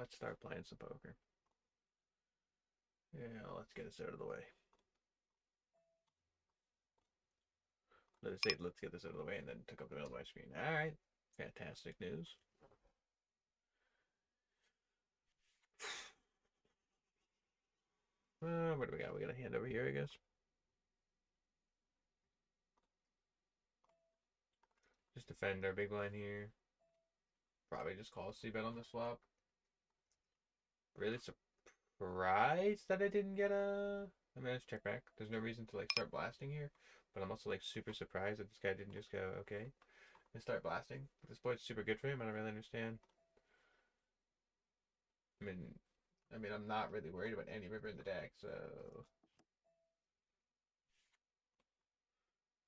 Let's start playing some poker. Yeah, let's get this out of the way. Let's get this out of the way, and then took up the middle of my screen. All right, fantastic news. What do we got? We got a hand over here, I guess. Just defend our big blind here. Probably just call c-bet on this flop. Really surprised that I didn't get a... I mean, let's check back. There's no reason to like start blasting here. But I'm also like super surprised that this guy didn't just go, okay, and start blasting. This board's super good for him. I don't really understand. I mean, I'm not really worried about any river in the deck, so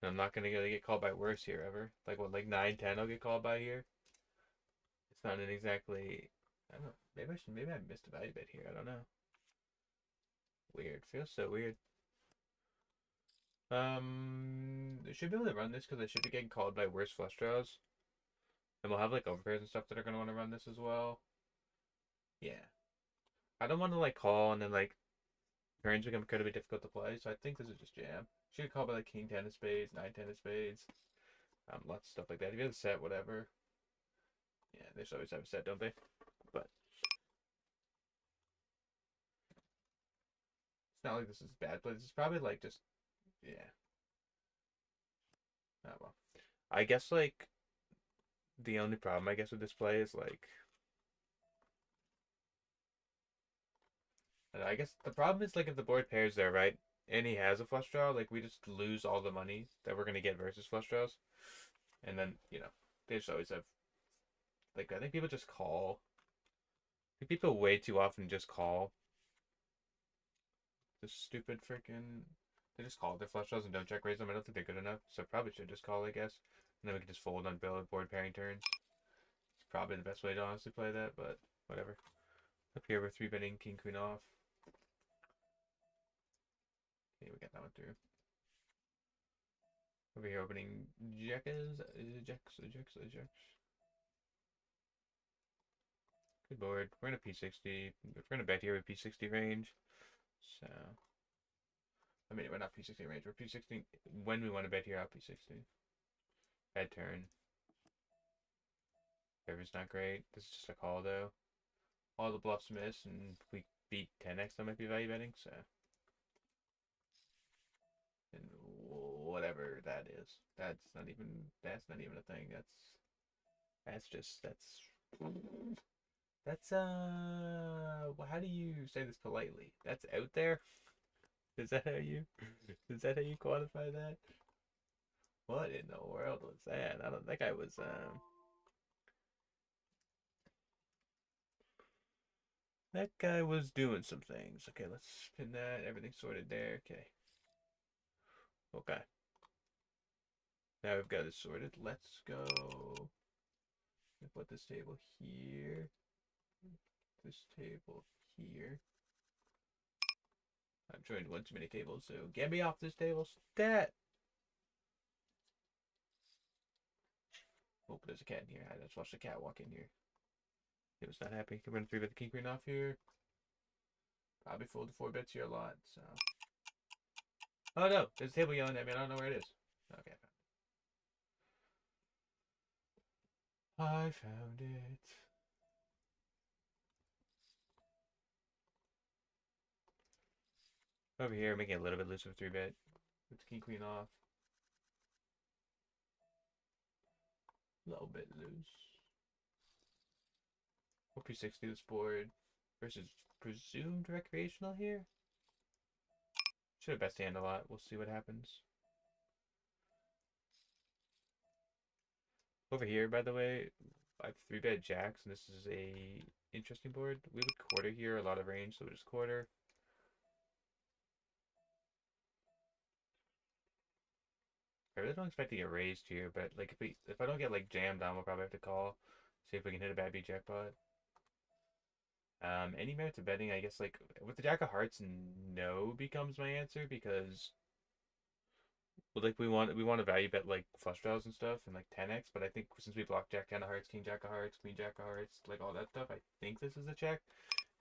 I'm not gonna get called by worse here ever. Like what, like 9-10 I'll get called by here. It's not an exactly. I don't know. Maybe I missed a value bet here. I don't know. Weird. Feels so weird. I should be able to run this because I should be getting called by worse flush draws. And we'll have like overpairs and stuff that are gonna want to run this as well. Yeah. I don't want to like call and then like turns become incredibly difficult to play, so I think this is just jam. Should call by like king 10 of spades, 9-10 of spades. Lots of stuff like that. If you have a set, whatever. Yeah, they should always have a set, don't they? But it's not like this is bad play. This is probably like just, yeah. Oh well. I guess like the only problem I guess with this play is like, I guess the problem is like if the board pairs there, right? And he has a flush draw, like we just lose all the money that we're gonna get versus flush draws. And then, they just always have like I think people just call. I think people way too often just call this stupid freaking. They just call their flush draws and don't check raise them. I don't think they're good enough, so probably should just call, I guess. And then we can just fold on board pairing turns. It's probably the best way to honestly play that, but whatever. Up here we're 3-betting king queen off. Okay, we got that one through. Over here opening jacks. Good board. We're in a P60. If we're gonna bet here with P60 range. So I mean we're not P60 range, we're P60 when we want to bet here out P60. Bad turn. River's not great. This is just a call though. All the bluffs miss and we beat 10x I might be value betting, so and whatever that is. That's not even a thing. That's how do you say this politely? That's out there? Is that how you quantify that? What in the world was that? I don't think I was that guy was doing some things. Okay, let's spin that. Everything's sorted there. Okay. Okay. Now we've got it sorted. Let's go. Put this table here. This table here. I'm joined one too many tables, so get me off this table. Stat! Oh, there's a cat in here. I just watched the cat walk in here. He was not happy. Can run 3-bet the king queen off here. Probably fold the 4 bets here a lot, so. Oh no, there's a table yelling at me. I don't know where it is. Okay. I found it. Over here, making a little bit loose with 3-bet. With the king queen off. A little bit loose. P60 this board versus presumed recreational here. Should have best hand a lot. We'll see what happens. Over here, by the way, I have 3-bet jacks, and this is a interesting board. We would quarter here, a lot of range, so we just quarter. I really don't expect to get raised here, but like if I don't get like jammed on, we'll probably have to call. See if we can hit a bad beat jackpot. Any merit to betting, I guess like with the jack of hearts, no becomes my answer because Well, like we want to value bet like flush draws and stuff and like 10x, but I think since we blocked Jack 10 of hearts, King Jack of hearts, Queen Jack of hearts, like all that stuff, I think this is a check.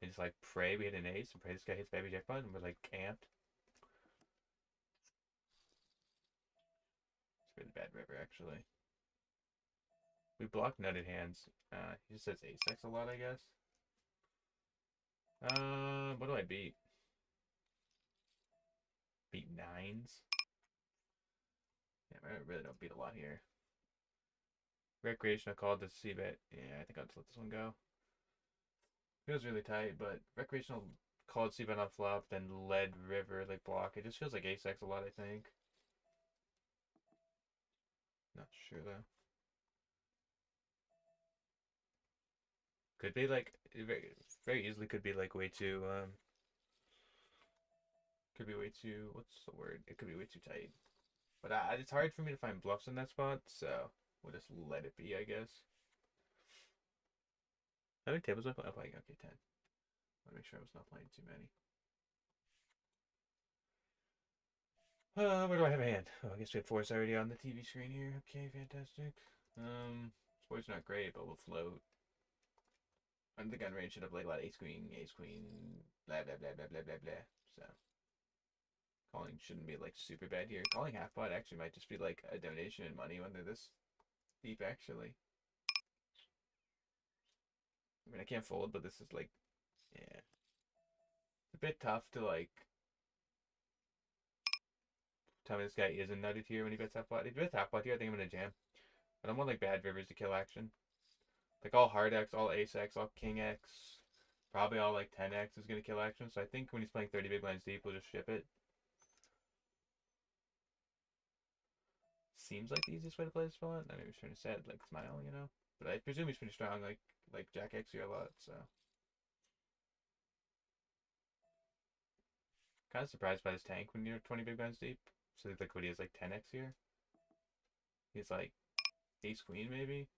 And just like pray we hit an ace and pray this guy hits baby jackpot and we're like amped. It's really bad river actually. We block nutted hands. He just says ace X a lot, I guess. What do I beat? Beat nines? Yeah, I really don't beat a lot here. Recreational called to see bet. Yeah, I think I'll just let this one go. Feels really tight, but recreational called C bet on flop, then led river like block. It just feels like ace X a lot, I think. Not sure though. Could be like very easily could be like way too could be way too what's the word? It could be way too tight. But it's hard for me to find bluffs in that spot, so we'll just let it be, I guess. How many tables am I playing? Okay, 10. I want to make sure I was not playing too many. Where do I have a hand? Oh, I guess we have fours already on the TV screen here. Okay, fantastic. Sports not great, but we'll float. I think gun range should have like a lot of ace queen, blah blah blah blah blah blah blah. So calling shouldn't be like super bad here. Calling half pot actually might just be like a donation in money when they're this deep actually. I mean I can't fold, but this is like yeah. It's a bit tough to like tell me this guy isn't nutted here when he bets half pot. If he bets half pot here, I think I'm gonna jam. I don't want like bad rivers to kill action. Like all hard X, all ace X, all king X, probably all like 10x is gonna kill action. So I think when he's playing 30 big blinds deep, we'll just ship it. Seems like the easiest way to play this spot. I mean, he's trying to set like smile, you know. But I presume he's pretty strong, like Jack X here a lot. So kind of surprised by this tank when you're 20 big blinds deep. So like what he has like 10x here. He's like ace queen maybe.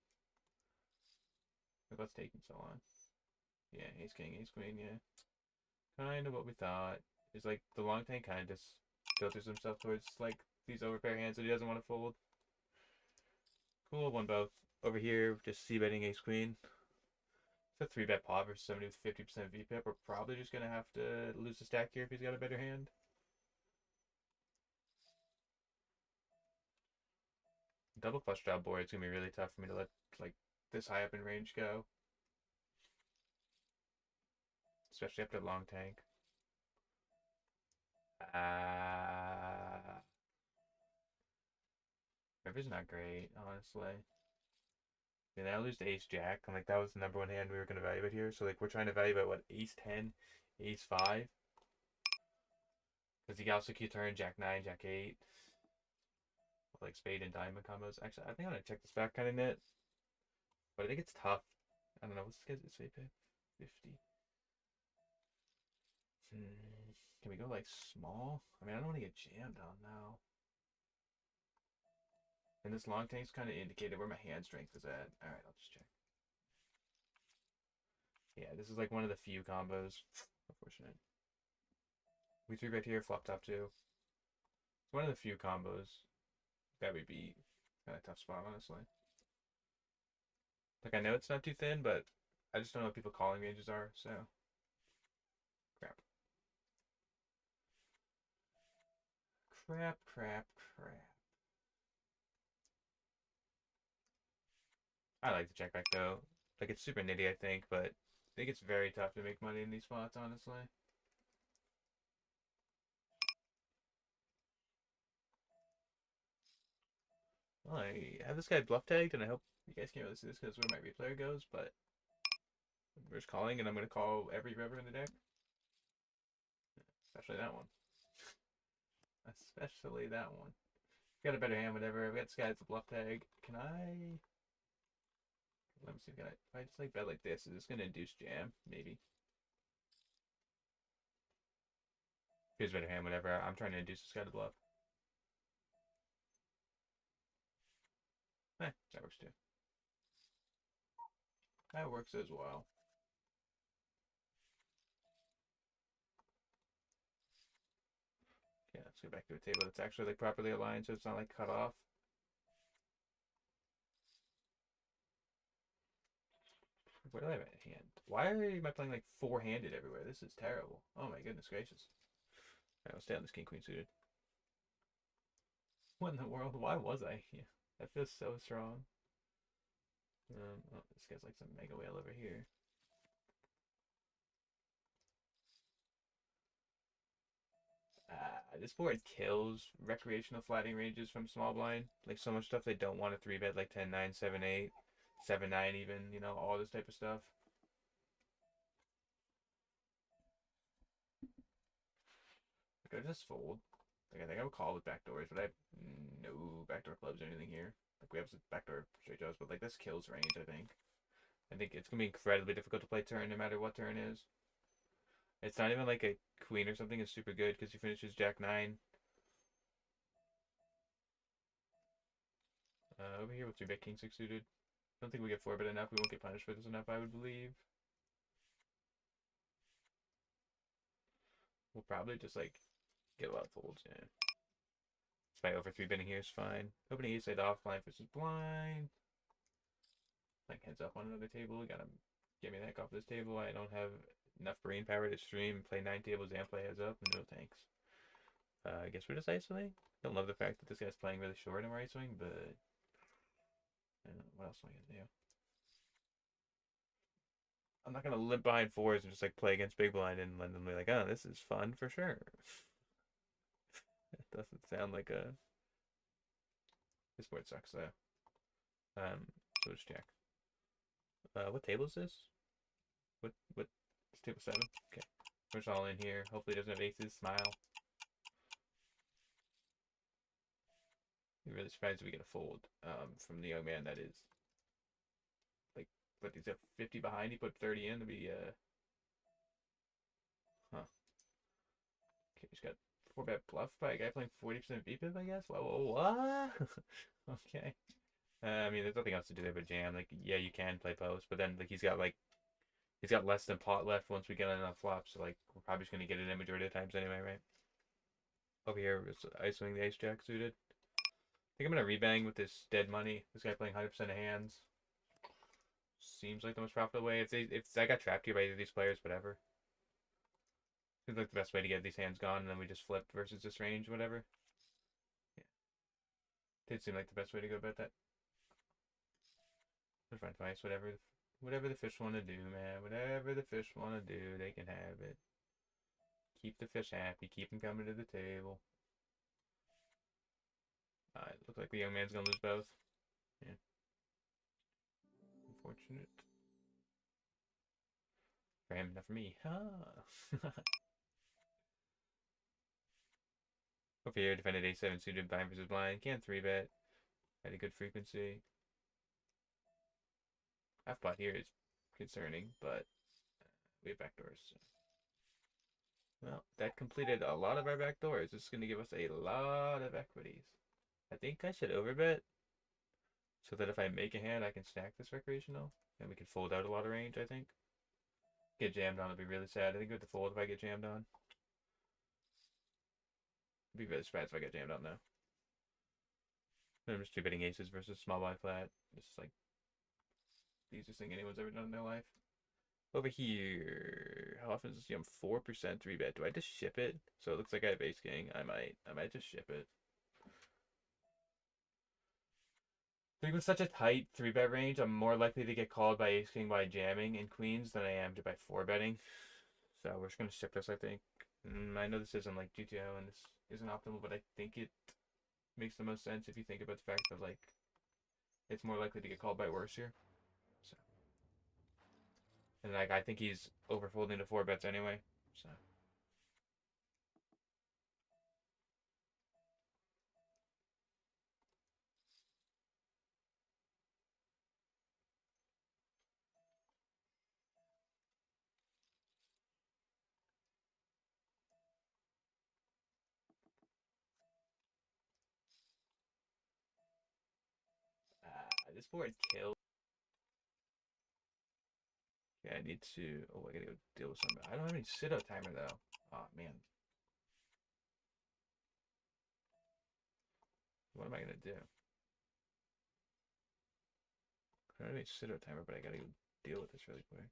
Like, what's taking so long? Yeah, ace king, ace queen. Yeah, kind of what we thought. Is like the long tank kind of just filters himself towards like these overpair hands that he doesn't want to fold. Cool, won both. Over here, just c-betting ace queen. It's a 3-bet pot versus somebody with 50% VPIP. We're probably just going to have to lose the stack here if he's got a better hand. Double flush draw board, it's going to be really tough for me to let like this high up in range go. Especially after long tank. River's not great, honestly. And I lose to ace jack. I'm like, that was the number one hand we were going to evaluate here. So like we're trying to evaluate what, ace 10, ace 5. Because he can also keep turn jack 9, jack 8. With like spade and diamond combos. Actually, I think I'm going to check this back kind of net. But I think it's tough. I don't know. What's this guy's pay? 50. Can we go like small? I mean, I don't want to get jammed on now. And this long tank's kind of indicated where my hand strength is at. Alright, I'll just check. Yeah, this is like one of the few combos. Unfortunate. We 3-bet here, flop top 2. It's one of the few combos that we beat. Kind of tough spot, honestly. Like, I know it's not too thin, but I just don't know what people calling ranges are, so. Crap. Crap, crap, crap. I like the check back, though. Like, it's super nitty, I think, but I think it's very tough to make money in these spots, honestly. Well, I have this guy bluff tagged, and I hope you guys can't really see this because where my replayer goes, but we're just calling, and I'm going to call every river in the deck. Especially that one. Especially that one. Got a better hand, whatever. I've got this guy that's a bluff tag. Can I... Let me see. Can I... If I just like bet like this, is this going to induce jam? Maybe. Here's better hand, whatever. I'm trying to induce this guy to bluff. That works too. That works as well. Yeah, go back to a table that's actually like properly aligned, so it's not like cut off. Where do I have a hand? Why am I playing like four-handed everywhere? This is terrible. Oh my goodness gracious. Alright, I'll stay on this king queen suited. What in the world? Why was I here? That feels so strong. Oh, this guy's like some mega whale over here. This board kills recreational flatting ranges from small blind. Like so much stuff they don't want to 3-bet, like 10-9, 7-8, 7-9 even, you know, all this type of stuff. Like I just fold. Like I think I would call with backdoors, but I have no backdoor clubs or anything here. Like we have some backdoor straight draws, but like this kills range, I think. I think it's gonna be incredibly difficult to play turn no matter what turn is. It's not even like a queen or something is super good because he finishes jack 9. Over here with 3-bet king 6 suited. I don't think we get 4-bet enough. We won't get punished for this enough, I would believe. We'll probably just like get a lot of folds, yeah. It's my over 3-betting here is fine. Opening ace side off, blind versus blind. Like heads up on another table. We gotta get me the heck off this table. I don't have enough brain power to stream, play 9 tables, and play heads up. No thanks. I guess we're just isoing. Don't love the fact that this guy's playing really short and we're isoing, but I don't know, what else am I gonna do? I'm not gonna limp behind fours and just like play against big blind and let them be like, oh, this is fun for sure. It doesn't sound like a. This board sucks though. So just check. What table is this? What? It's table 7. Okay, we're just all in here. Hopefully, it doesn't have aces. Smile. Be really surprised if we get a fold from the young man that is. Like, but he's at 50 behind. He put 30 in to be huh. Okay, he's got 4-bet bluff by a guy playing 40% VPIP, I guess. Whoa, what? Okay. I mean, there's nothing else to do there but jam. Like, yeah, you can play post, but then like he's got less than pot left once we get on enough flops. So like we're probably just gonna get it in majority of the times anyway, right? Over here, we're isoing the ace jack suited. I think I'm gonna rebang with this dead money. This guy playing 100% of hands. Seems like the most profitable way. If I got trapped here by either of these players, whatever. Seems like the best way to get these hands gone, and then we just flip versus this range, whatever. Yeah. Did seem like the best way to go about that. Front vice, whatever the fish want to do, man. Whatever the fish want to do, they can have it. Keep the fish happy. Keep them coming to the table. It looks like the young man's gonna lose both. Yeah. Unfortunate. For him, not for me. Huh. Over here, defended a7 suited blind versus blind. Can't 3-bet. Had a good frequency. Half pot here is concerning, but we have backdoors. So. Well, that completed a lot of our backdoors. This is going to give us a lot of equities. I think I should overbet so that if I make a hand, I can stack this recreational and we can fold out a lot of range, I think. Get jammed on would be really sad. I think we have to fold if I get jammed on. I'd be really surprised if I get jammed on though. I'm just 2-betting aces versus small blind flat. This is like the easiest thing anyone's ever done in their life. Over here, how often is this? I'm 4% 3-bet. Do I just ship it? So it looks like I have ace king. I might just ship it. I think with such a tight 3-bet range, I'm more likely to get called by ace king by jamming in queens than I am to by 4-betting. So we're just gonna ship this, I think. I know this isn't like GTO and this isn't optimal, but I think it makes the most sense if you think about the fact that like it's more likely to get called by worse here. So, and like I think he's overfolding to 4-bets anyway. So. This board killed. Yeah, I need to. Oh, I gotta go deal with something. I don't have any sit-out timer though. Oh man. What am I gonna do? I don't need to sit a timer, but I gotta deal with this really quick.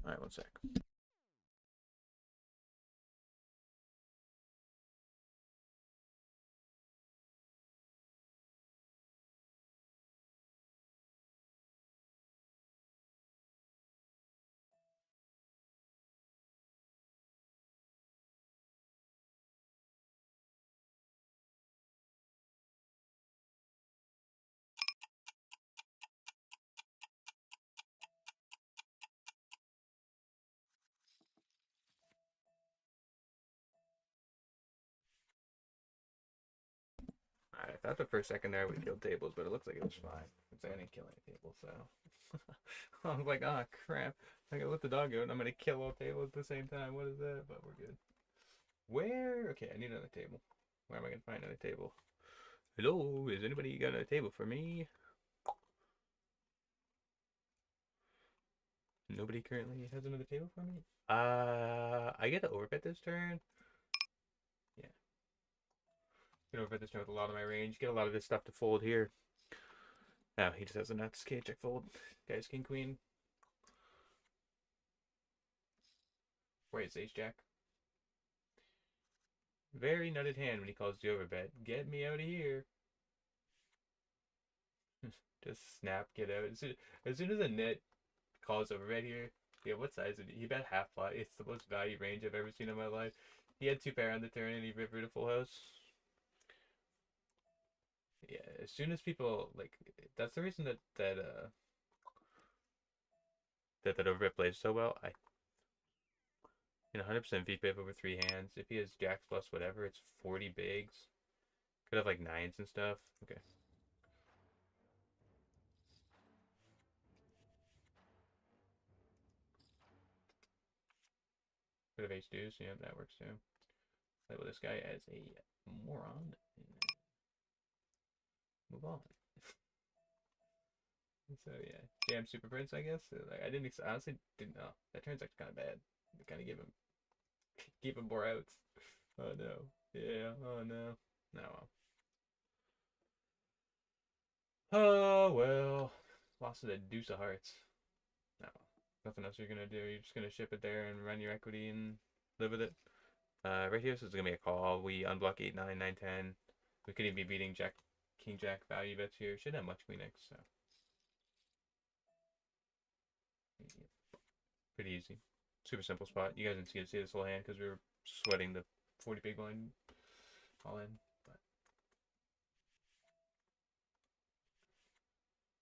All right, one sec. Alright, I thought the first second there we killed tables, but it looks like it was fine. It's like I didn't kill any tables, so I was like, oh crap. I gotta let the dog go and I'm gonna kill all tables at the same time. What is that? But we're good. Where? Okay, I need another table. Where am I gonna find another table? Hello, is anybody got a table for me? Nobody currently has another table for me? I get to overbet this turn. Yeah. Get overbet this turn with a lot of my range. Get a lot of this stuff to fold here. No, he just has a nuts. Okay, check fold. Guys, king, queen. Where is ace jack? Very nutted hand when he calls the overbet. Get me out of here. Just snap, get out. As soon as a net calls overbet here, yeah, what size did he bet? Half pot. It's the most value range I've ever seen in my life. He had two pair on the turn and he rivered a full house. Yeah, as soon as people like, that's the reason that overbet plays so well. 100% VPIP over three hands. If he has jacks plus whatever, it's 40 bigs. Could have like nines and stuff. Okay. Could have ace deuce. Yeah, that works too. Label this guy as a moron. Move on. So yeah, jam super prince, I guess. Like I didn't honestly didn't know that turns out kind of bad. They kind of give him more outs. Oh no. Yeah. Oh no. No. Oh well. Lost to the deuce of hearts. No. Nothing else you're gonna do. You're just gonna ship it there and run your equity and live with it. Right here, this is gonna be a call. We unblock 8, 9, 9, 10. We could even be beating Jack, King Jack value bets here. Shouldn't have much Queen X, so pretty easy. Super simple spot. You guys didn't see this whole hand because we were sweating the 40 big blind all in. But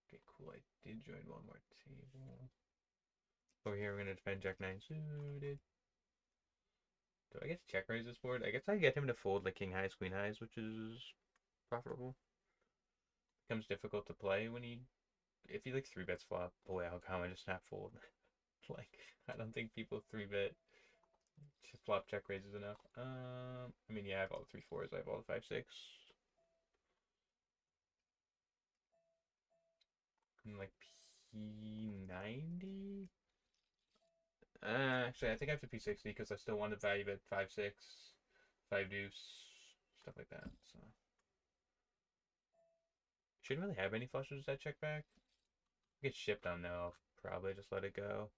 okay, cool. I did join one more table. Over here, we're gonna defend Jack 9 suited. Do I get to check raise this board? I guess I get him to fold like King highs, Queen highs, which is profitable. Becomes difficult to play when if he like 3-bets flop. Boy, how am I just snap fold? Like, I don't think people 3-bet flop check raises enough. I mean, yeah, I have all the 3 4s. I have all the 5 6. And like P90. Actually, I think I have to P60 because I still want to value bet 5 6, 5 deuce, stuff like that. So shouldn't really have any flushes that check back. Get shipped on though, I'll probably just let it go.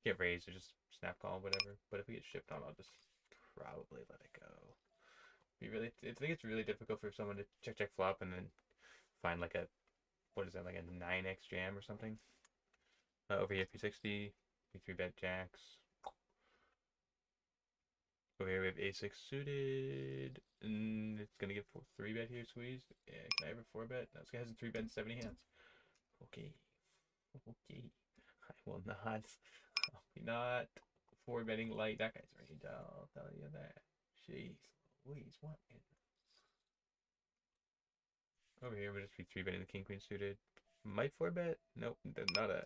Get raised or just snap call, whatever. But if we get shipped on, I'll just probably let it go. I think it's really difficult for someone to check flop and then find like a, what is that, like a 9x jam or something. Over here, P60, P3 bet jacks. Over here we have A6 suited, and it's gonna get 3-bet here squeezed. Yeah, can I ever 4-bet? No, this guy has a 3-bet in 70 hands. Okay, okay. I will not. I'll be not 4-betting light. That guy's range. I'll tell you that. Jeez Louise, what in over here, we'll just be 3-betting the king queen suited. Might 4-bet? Nope, not a.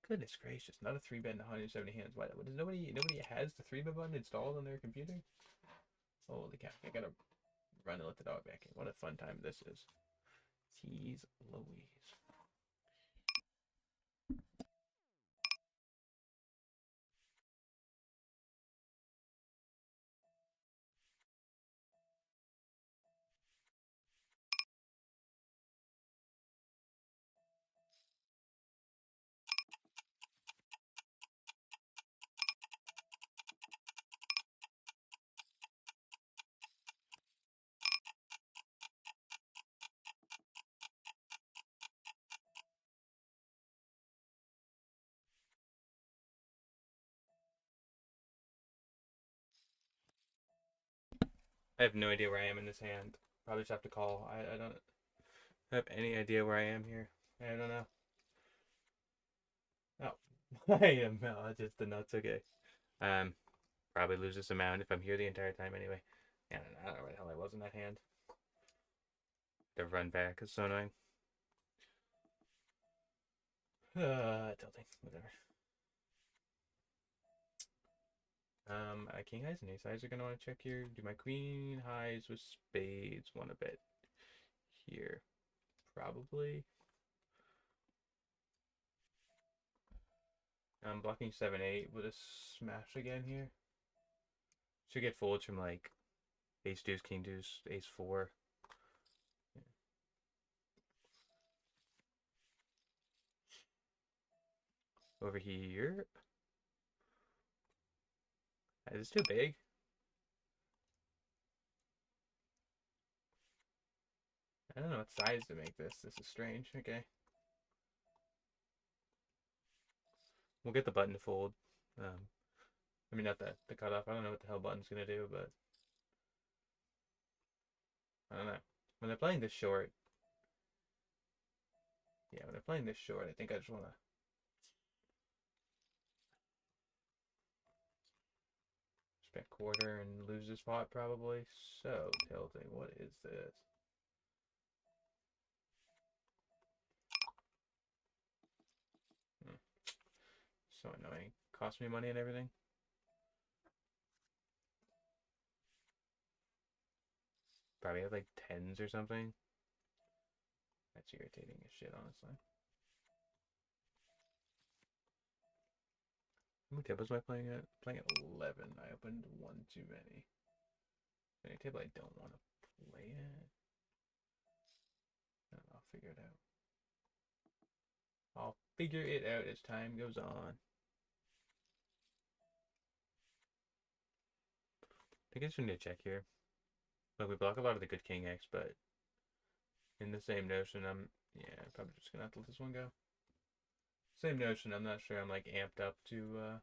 Goodness gracious, not a 3-bet in 170 hands. Why? Does nobody has the 3-bet button installed on their computer? Holy cow! I gotta run and let the dog back in. What a fun time this is. Jeez Louise. I have no idea where I am in this hand. Probably just have to call. I don't have any idea where I am here. I don't know. Oh, I am. No, just the nuts. Okay. Um, probably lose this amount if I'm here the entire time anyway. Yeah, I don't know where the hell I was in that hand. The run back is so annoying. Tilting. Whatever. King highs and ace highs are gonna want to check here. Do my queen highs with spades. Want to bet here, probably. I'm blocking 7-8 with a smash again here. Should get folds from like ace deuce, king deuce, ace four. Yeah. Over here. Is this too big? I don't know what size to make this. This is strange. Okay. We'll get the button to fold. I mean, not the cutoff. I don't know what the hell button's gonna do, but I don't know. When they're playing this short, yeah, when they're playing this short, I think I just wanna spend quarter and lose this pot probably. So tilting. What is this? So annoying. Cost me money and everything. Probably have like tens or something. That's irritating as shit, honestly. How many tables am I playing at? Playing at 11. I opened one too many. Any table I don't want to play at? I'll figure it out. I'll figure it out as time goes on. I guess we need to check here. Look, we block a lot of the good king X, but in the same notion, yeah, probably just gonna have to let this one go. Same notion, I'm not sure I'm like amped up to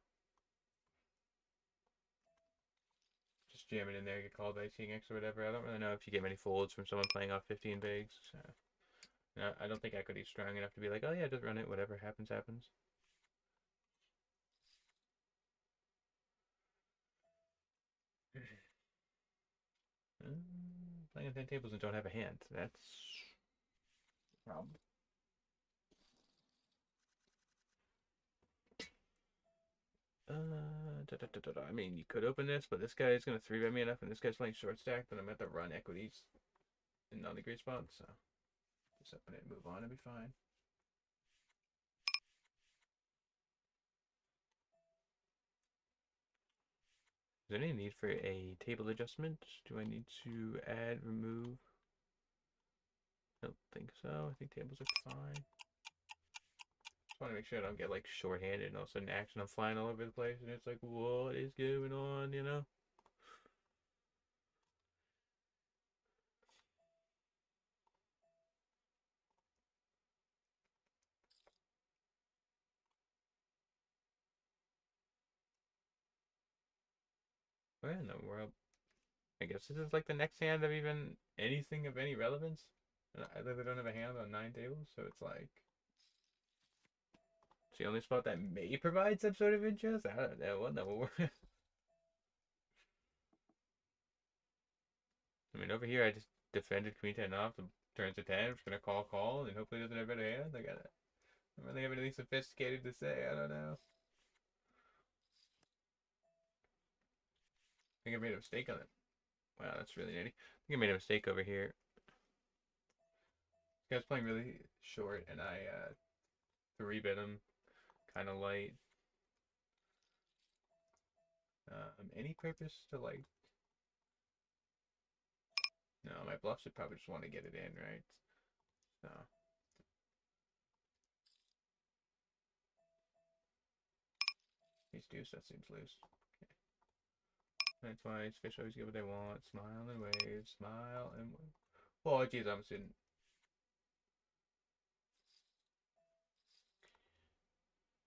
just jam it in there, get called by king X or whatever. I don't really know if you get many folds from someone playing off 15 bigs. So. No, I don't think equity's strong enough to be like, oh yeah, just run it, whatever happens, happens. Playing on 10 tables and don't have a hand. That's a problem. I mean, you could open this, but this guy is going to 3-bet me enough, and this guy's playing short stack, that I'm going to have to run equities in not a great spot, so just open it and move on and be fine. Is there any need for a table adjustment? Do I need to add, remove? I don't think so. I think tables are fine. Just want to make sure I don't get like short-handed and all of a sudden action, I'm flying all over the place, and it's like, what is going on, you know? Where in the world? I guess this is like the next hand of even anything of any relevance. And I literally don't have a hand on 9 tables, so it's like it's the only spot that may provide some sort of interest. I don't know. What no? I mean, over here I just defended queen 10 off. The turns to 10. I'm just gonna call, and hopefully it doesn't have better hand. I don't really have anything sophisticated to say. I don't know. I think I made a mistake on it. Wow, that's really nitty. I think I made a mistake over here. This guy's playing really short, and I 3-bet him kind of light. Any purpose to like? No, my bluff should probably just want to get it in, right? So. Ace deuce, that seems loose. Okay. And twice, fish always get what they want. Smile and wave, smile and wave. Oh, geez, I'm a student.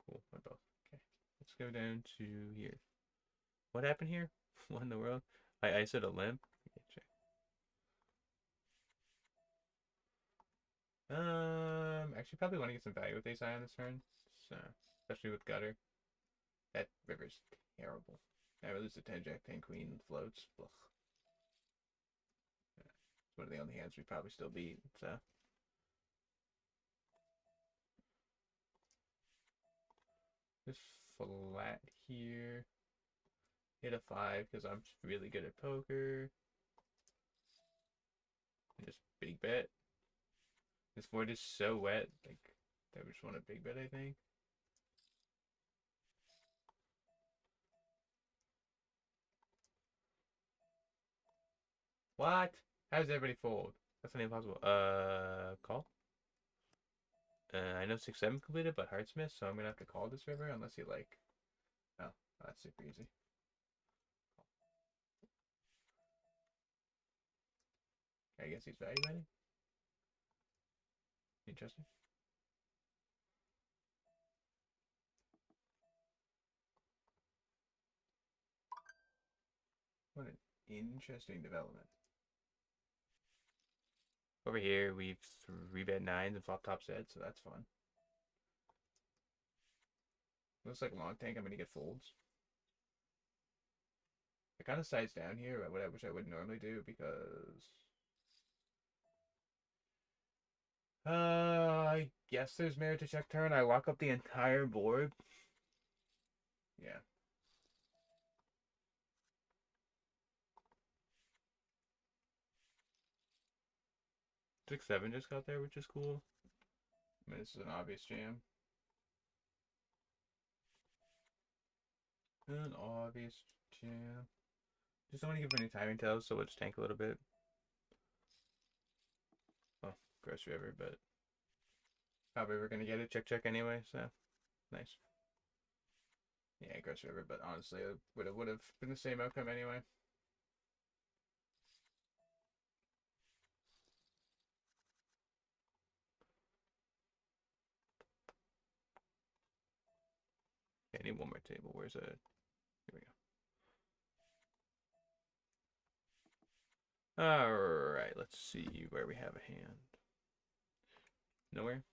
Cool, my both. Okay, let's go down to here. What happened here? What in the world? I said a limp. Okay, check. actually probably want to get some value with ace high on this turn. So, especially with gutter. That river's terrible. I lose to 10 jack 10 queen floats. Ugh. It's one of the only hands we probably still beat. So just flat here. Hit a 5 because I'm really good at poker. And just big bet. This board is so wet. Like, I just want a big bet, I think. What? How does everybody fold? That's not impossible. Call? I know 6-7 completed, but hearts missed, so I'm gonna have to call this river unless you like. Oh, that's super easy. I guess he's value betting. Interesting. What an interesting development. Over here, we've 3-bet 9s and flop top set, so that's fun. Looks like long tank, I'm gonna get folds. I kind of size down here, which I wouldn't normally do because I guess there's merit to check turn. I lock up the entire board. Yeah. 6-7 just got there, which is cool. I mean, this is an obvious jam. An obvious jam. Just don't want to give any timing tells, so we'll just tank a little bit. Well, gross river, but probably we're gonna get it check anyway, so nice. Yeah, gross river, but honestly, it would have been the same outcome anyway. I need one more table. Where's it? Here we go. Alright, let's see where we have a hand. Nowhere?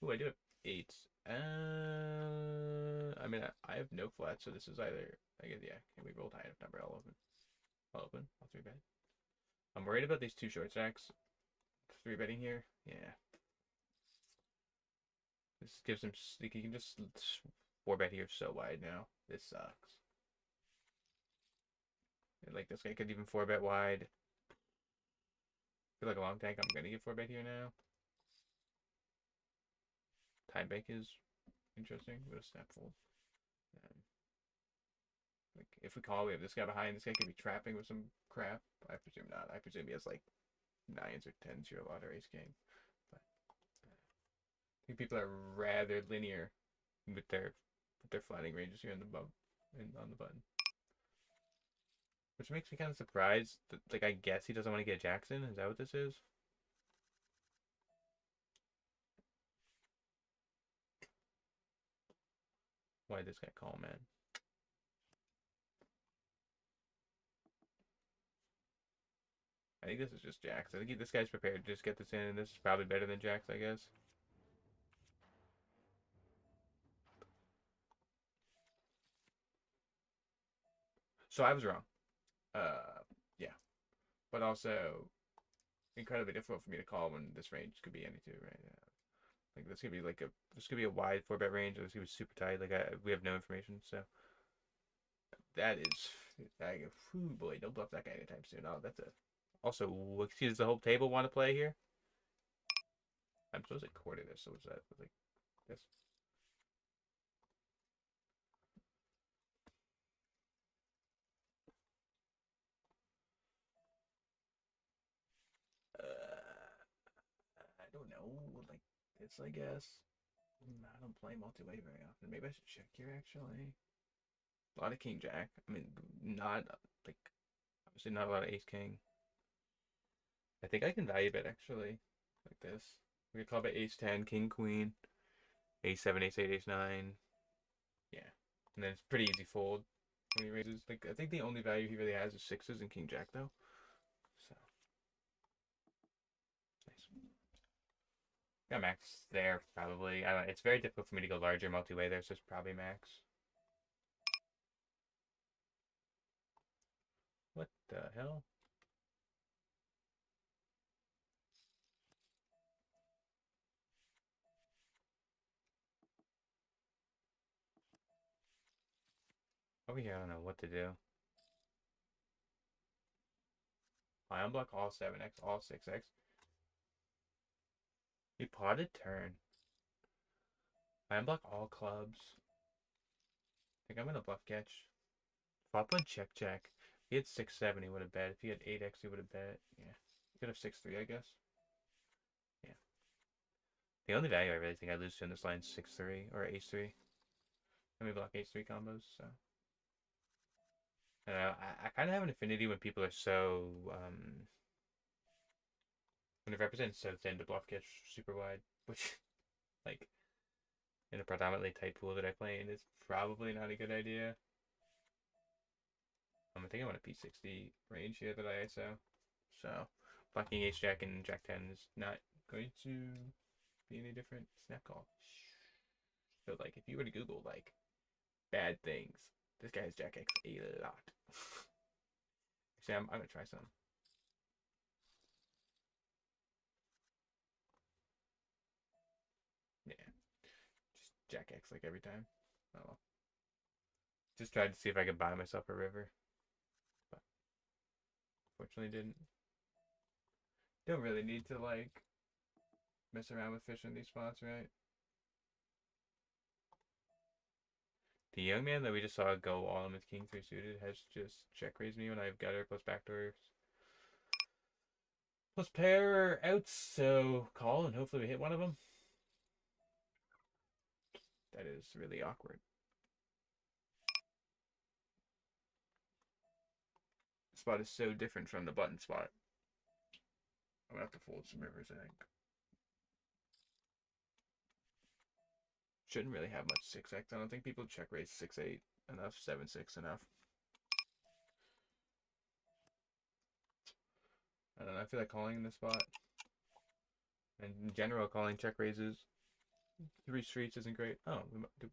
Ooh, I do have 8s. I mean, I have no flats, so this is either, I guess, yeah. Can we roll high enough number? I'll open. I'll 3-bet. I'm worried about these 2 short stacks. 3-betting here. Yeah. This gives him, he can just 4-bet here so wide now. This sucks. Like, this guy could even 4-bet wide. I feel like a long tank. I'm going to get 4-bet here now. Time bank is interesting. We'll snap fold. Like, if we call, we have this guy behind. This guy could be trapping with some crap. I presume not. I presume he has like 9s or 10s here, a lot of ace king. But I think people are rather linear with their flatting ranges here in the on the button. Which makes me kind of surprised that, like, I guess he doesn't want to get Jackson. Is that what this is? Why did this guy call, man? I think this is just Jacks. I think this guy's prepared to just get this in, and this is probably better than Jacks, I guess. So I was wrong. Yeah. But also incredibly difficult for me to call when this range could be any 2, right? Like, this could be like this could be a wide 4-bet range, or this could be super tight. Like, we have no information, so that is, oh boy, don't bluff that guy anytime soon. Oh, that's a, also, does the whole table want to play here? I'm supposed to quarter this, so what's that? Like, this? I don't know, like this, I guess. I don't play multi-way very often. Maybe I should check here, actually. A lot of king jack. I mean, not like, obviously not a lot of ace king. I think I can value bet, actually, like this. We could call it ace 10, king queen, ace 7, ace 8, ace 9. Yeah. And then it's pretty easy fold when he raises. Like I think the only value he really has is sixes and king jack though. So nice. Got max there probably. I don't. It's very difficult for me to go larger multi-way there, so it's probably max. What the hell? Over here, I don't know what to do. I unblock all 7x, all 6x. He potted turn. I unblock all clubs. I think I'm gonna bluff catch. Flop on check check. If he had 6-7, he would have bet. If he had 8x, he would have bet. Yeah. He could have 6-3, I guess. Yeah. The only value I really think I lose to in this line is 6-3 or ace-3. Let me block ace-3 combos, so. I don't know. I kind of have an affinity when people are so, when it represents so thin to bluff catch super wide, which, like, in a predominantly tight pool that I play in is probably not a good idea. I think I want a P60 range here that I ISO. So blocking ace jack and jack 10 is not going to be any different. Snap call. So like if you were to Google like bad things, this guy has jack X a lot. See, I'm gonna try some. Yeah. Just jack X like every time. Oh well. Just tried to see if I could buy myself a river. But fortunately didn't. Don't really need to like mess around with fish in these spots, right? The young man that we just saw go all in with king 3 suited has just check raised me when I've got her plus backdoor plus pair outs, so call and hopefully we hit one of them. That is really awkward. The spot is so different from the button spot. I'm gonna have to fold some rivers, I think. Shouldn't really have much 6x. I don't think people check raise 6-8 enough, 7-6 enough. I don't know, I feel like calling in this spot. And in general, calling check raises 3 streets isn't great. Oh, we might do.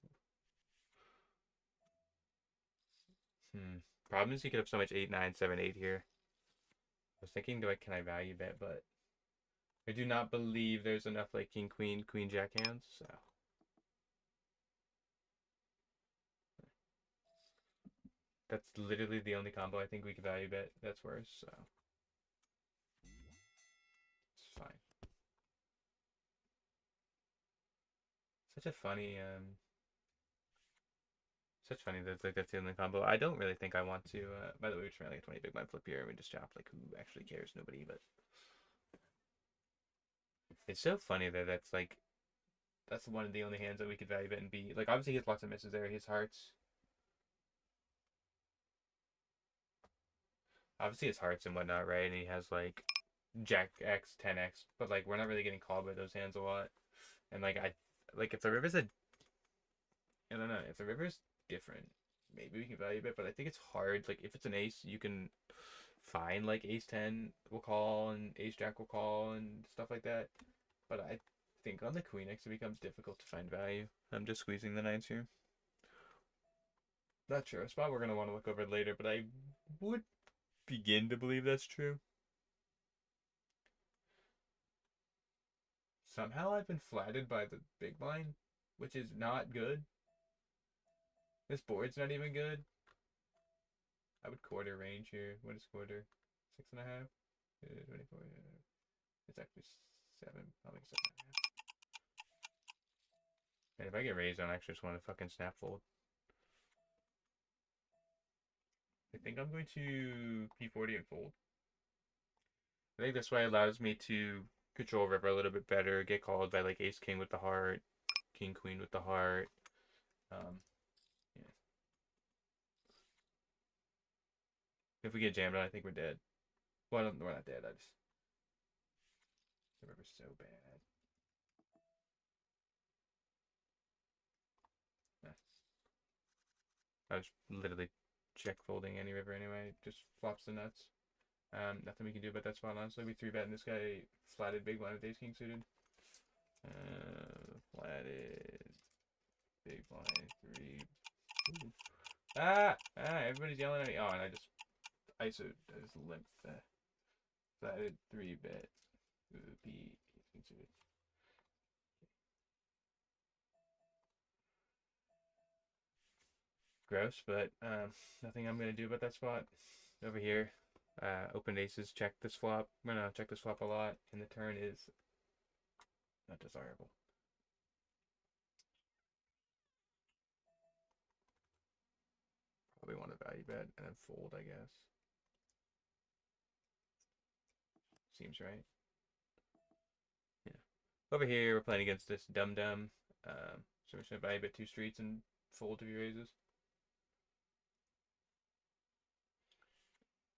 Problem is you could have so much 8-9, 7-8 here. I was thinking, can I value bet, but I do not believe there's enough like king, queen, queen, jack hands, so. That's literally the only combo I think we could value bet that's worse, so. It's fine. Such a funny, such funny that like that's the only combo. I don't really think I want to, by the way, we're trying like a 20 big blind flip here and we just chop, like who actually cares? Nobody, but. It's so funny that that's one of the only hands that we could value bet and be, like obviously he has lots of misses there, his hearts. Obviously his hearts and whatnot, right? And he has like jack X, 10x, but like we're not really getting called by those hands a lot. And like if the river's I don't know, if the river's different, maybe we can value it, but I think it's hard. Like if it's an ace, you can find like ace 10 will call and ace jack will call and stuff like that. But I think on the queen X it becomes difficult to find value. I'm just squeezing the nines here. Not sure. A spot we're gonna want to look over later, but I would begin to believe that's true. Somehow I've been flattered by the big blind, which is not good. This board's not even good. I would quarter range here. What is quarter? 6.5? 24. It's actually 7. I'll make 7.5. And if I get raised, I actually just want to fucking snap fold. I think I'm going to P40 and fold. I think this way allows me to control river a little bit better, get called by like ace king with the heart, king queen with the heart. Yeah. If we get jammed on, I think we're dead. Well, we're not dead. The river's so bad. I was literally check folding any river anyway. Just flops the nuts. Nothing we can do about that spot, honestly. We 3-bet and this guy flatted big blind with ace king suited. Flatted big blind 3. Ooh. Everybody's yelling at me. Oh, and I just limped the flatted 3-bet. B ace king suited. Gross, but nothing I'm gonna do about that spot. Over here, open aces, check this flop. I'm gonna check this flop a lot, and the turn is not desirable. Probably want to value bet and then fold, I guess. Seems right. Yeah. Over here, we're playing against this dum-dum. So we're just gonna value bet 2 streets and fold if he raises.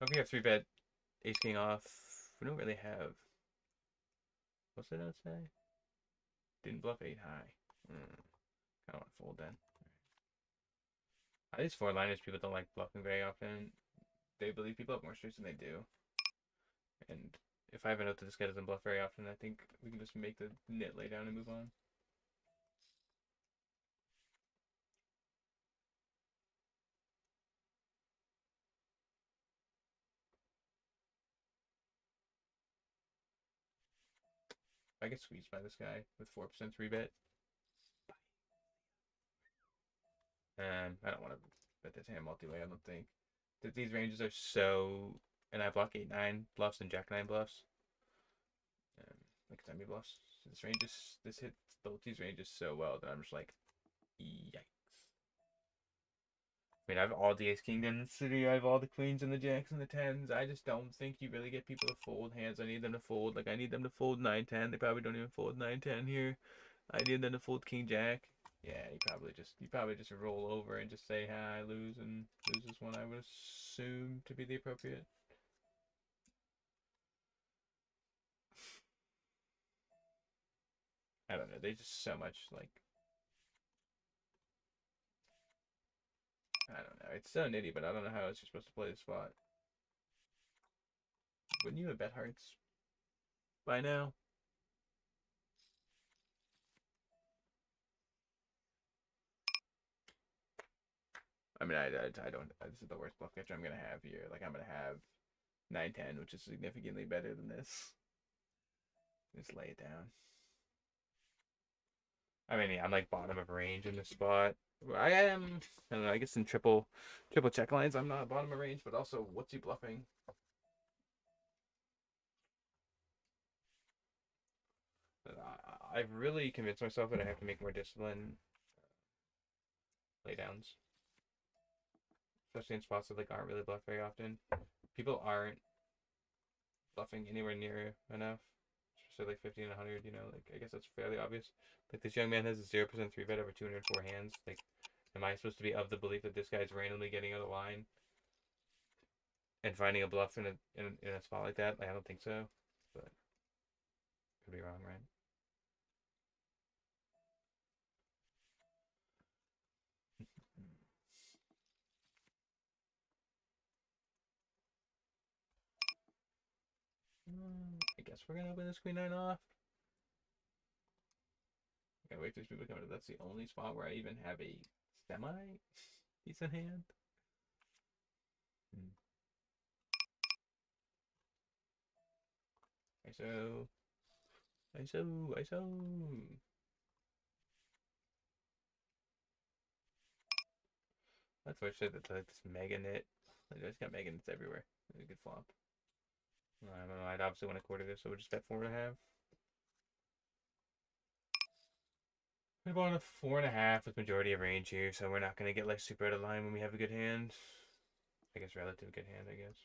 Over here, 3-bet ace king off. We don't really have. What's it not say? Didn't bluff 8 high. I don't want to fold then. These 4-liners, people don't like bluffing very often. They believe people have more streets than they do. And if I have a note that this guy doesn't bluff very often, I think we can just make the nit lay down and move on. I get squeezed by this guy with 4% 3-bet. I don't want to bet this hand multi-way, I don't think. These ranges are so... And I block 8-9 bluffs and jack-9 bluffs. Like semi bluffs. So this hits both these ranges so well that I'm just like, yikes. I mean, I have all the ace king in the city. I have all the queens and the jacks and the tens. I just don't think you really get people to fold hands. I need them to fold. Like, I need them to fold 9-10. They probably don't even fold 9-10 here. I need them to fold king jack. Yeah, you probably just roll over and just say, hi, I lose, and lose this one. I would assume to be the appropriate. I don't know. They just so much like. I don't know. It's so nitty, but I don't know how else you're supposed to play the spot. Wouldn't you have bet hearts by now? I mean, I don't. This is the worst bluff catcher I'm gonna have here. Like, I'm gonna have 9-10, which is significantly better than this. Just lay it down. I mean, yeah, I'm like bottom of range in this spot. I am. I don't know. I guess in triple check lines, I'm not bottom of range, but also, what's he bluffing? I've really convinced myself that I have to make more discipline laydowns, especially in spots that like aren't really bluffed very often. People aren't bluffing anywhere near enough. So like 50 and 100, you know, like I guess that's fairly obvious. Like this young man has a 0% 3-bet over 204 hands. Like, am I supposed to be of the belief that this guy's randomly getting out of line and finding a bluff in a spot like that? Like, I don't think so, but could be wrong, right? I guess we're gonna open this queen 9 off. I gotta wait for these people to come in. That's the only spot where I even have a semi decent hand. ISO. ISO. ISO. That's why I said that like this mega knit. Like, I just got mega knits everywhere. It's a good flop. I don't know. I'd obviously want to quarter this, so we'll just bet 4.5. We bought a 4.5 with majority of range here, so we're not gonna get like super out of line when we have a good hand. I guess relative good hand, I guess.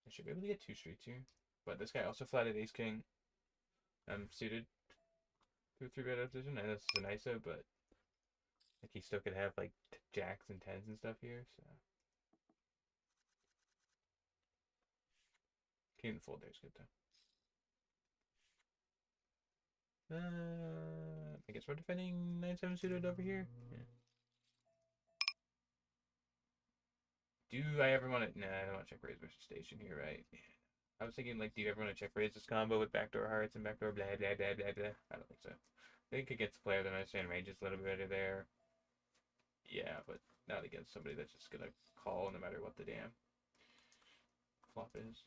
I should be able to get 2 streets here. But this guy also flatted ace king. Suited through 3-bet position. I know this is an ISO, but like he still could have like jacks and tens and stuff here, so king and fold there is good though. I guess we're defending 9-7 suited over here. Yeah. Do I ever want to? Nah, I don't want to check raise versus station here, right? Yeah. I was thinking, like, do you ever want to check raise this combo with backdoor hearts and backdoor blah blah blah blah blah? I don't think so. I think against a player that understands ranges a little bit better there. Yeah, but not against somebody that's just gonna call no matter what the damn flop is.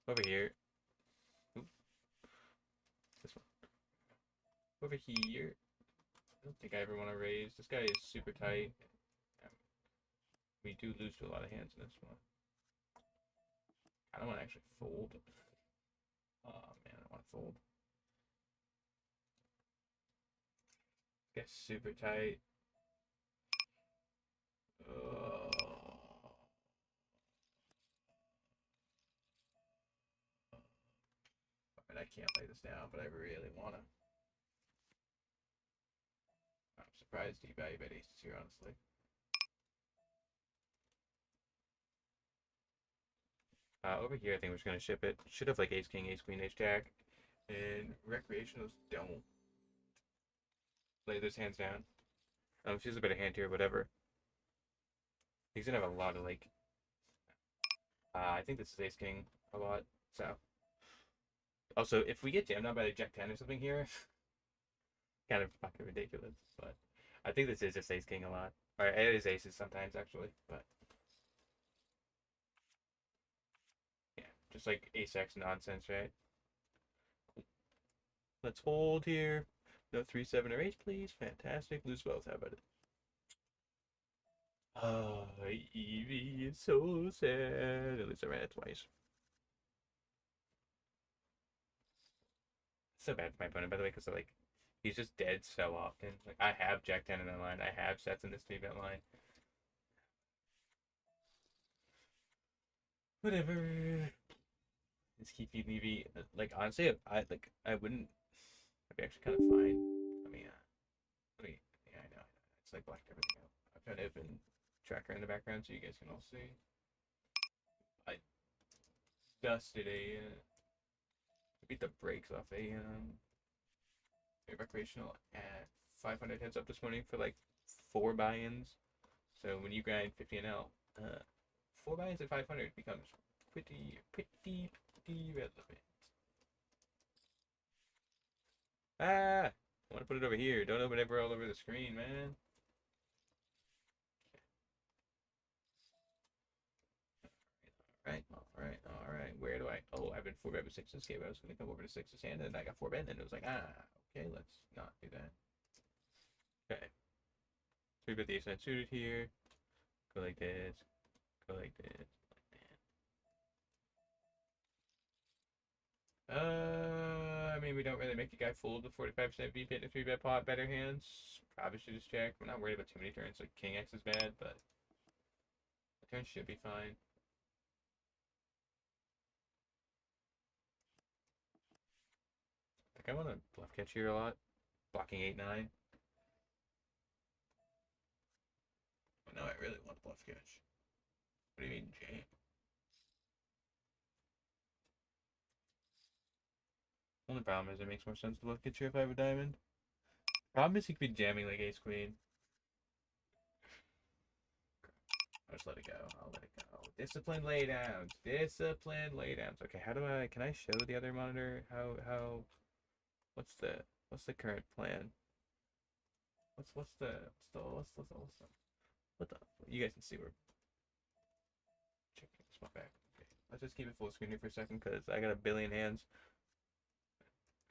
Over here. Oop. This one. Over here. I don't think I ever want to raise. This guy is super tight. We do lose to a lot of hands in this one. I don't want to actually fold. Oh man, I don't want to fold. Gets super tight. Oh. I mean, I can't lay this down, but I really want to. I'm surprised he value bet aces here, honestly. Over here, I think we're just going to ship it. Should have like ace king, ace queen, ace jack. And recreationals don't lay those hands down. She's a better hand here, whatever. He's going to have a lot of like. I think this is ace king a lot. So. Also, if we get jammed out by like jack 10 or something here, kind of fucking ridiculous. But I think this is just ace king a lot. Or it is aces sometimes, actually. But. Yeah, just like ace x nonsense, right? Let's hold here. No 3, 7, or 8, please. Fantastic. Lose both. How about it? Oh, Evie is so sad. At least I ran it twice. So bad for my opponent, by the way, because like he's just dead so often. Like I have Jack 10 in that line. I have sets in this 3-bet line. Whatever. Just keep feeding Evie. Like honestly, I wouldn't. I'd be actually kind of fine. Yeah, I know. It's like blacked everything out. I've got an open tracker in the background so you guys can all see. I dusted beat the brakes off a recreational at 500 heads up this morning for like 4 buy-ins. So when you grind 50 and L, 4 buy-ins at 500 becomes pretty relevant. Ah, I want to put it over here. Don't open it all over the screen, man. All right. Where do I? Oh, I've been 4-bet with 6 this game. I was going to come over to 6's hand, and then I got 4-bet, and then it was like, okay, let's not do that. Okay. 3-bet the ace-9 suited here. Go like this. Go like this. I mean, we don't really make a guy fold with 45% VP in a 3-bet pot. Better hands. Probably should just check. We're not worried about too many turns. Like King X is bad, but the turn should be fine. I think I want to bluff catch here a lot. Blocking 8-9. Oh, no, I really want bluff catch. What do you mean, jam? Only problem is it makes more sense to bluff catch here if I have a diamond. Problem is he could be jamming like ace queen. I'll just let it go. I'll let it go. Discipline laydowns. Discipline laydowns. Okay, how do I? Can I show the other monitor? How? What's the current plan? What's the what the? You guys can see we're checking this one back. Okay, let's just keep it full screen here for a second because I got a billion hands.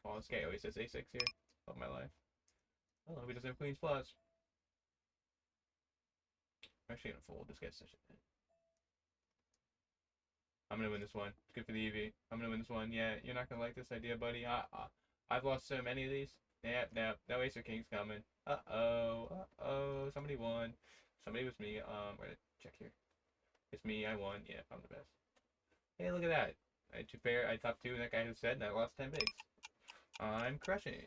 Oh, this guy always says A6 here. Love my life. Oh, he doesn't have Queen's Plus. I'm actually gonna fold. This guy's such a. I'm gonna win this one. It's good for the EV. I'm gonna win this one. Yeah, you're not gonna like this idea, buddy. I've lost so many of these. Yep, no Ace or King's coming. Uh-oh. Somebody won. Somebody was me. We're gonna check here. It's me. I won. Yeah, I'm the best. Hey, look at that. I had 2 pair. I top 2, and that guy who said, and I lost 10 bigs. I'm crushing.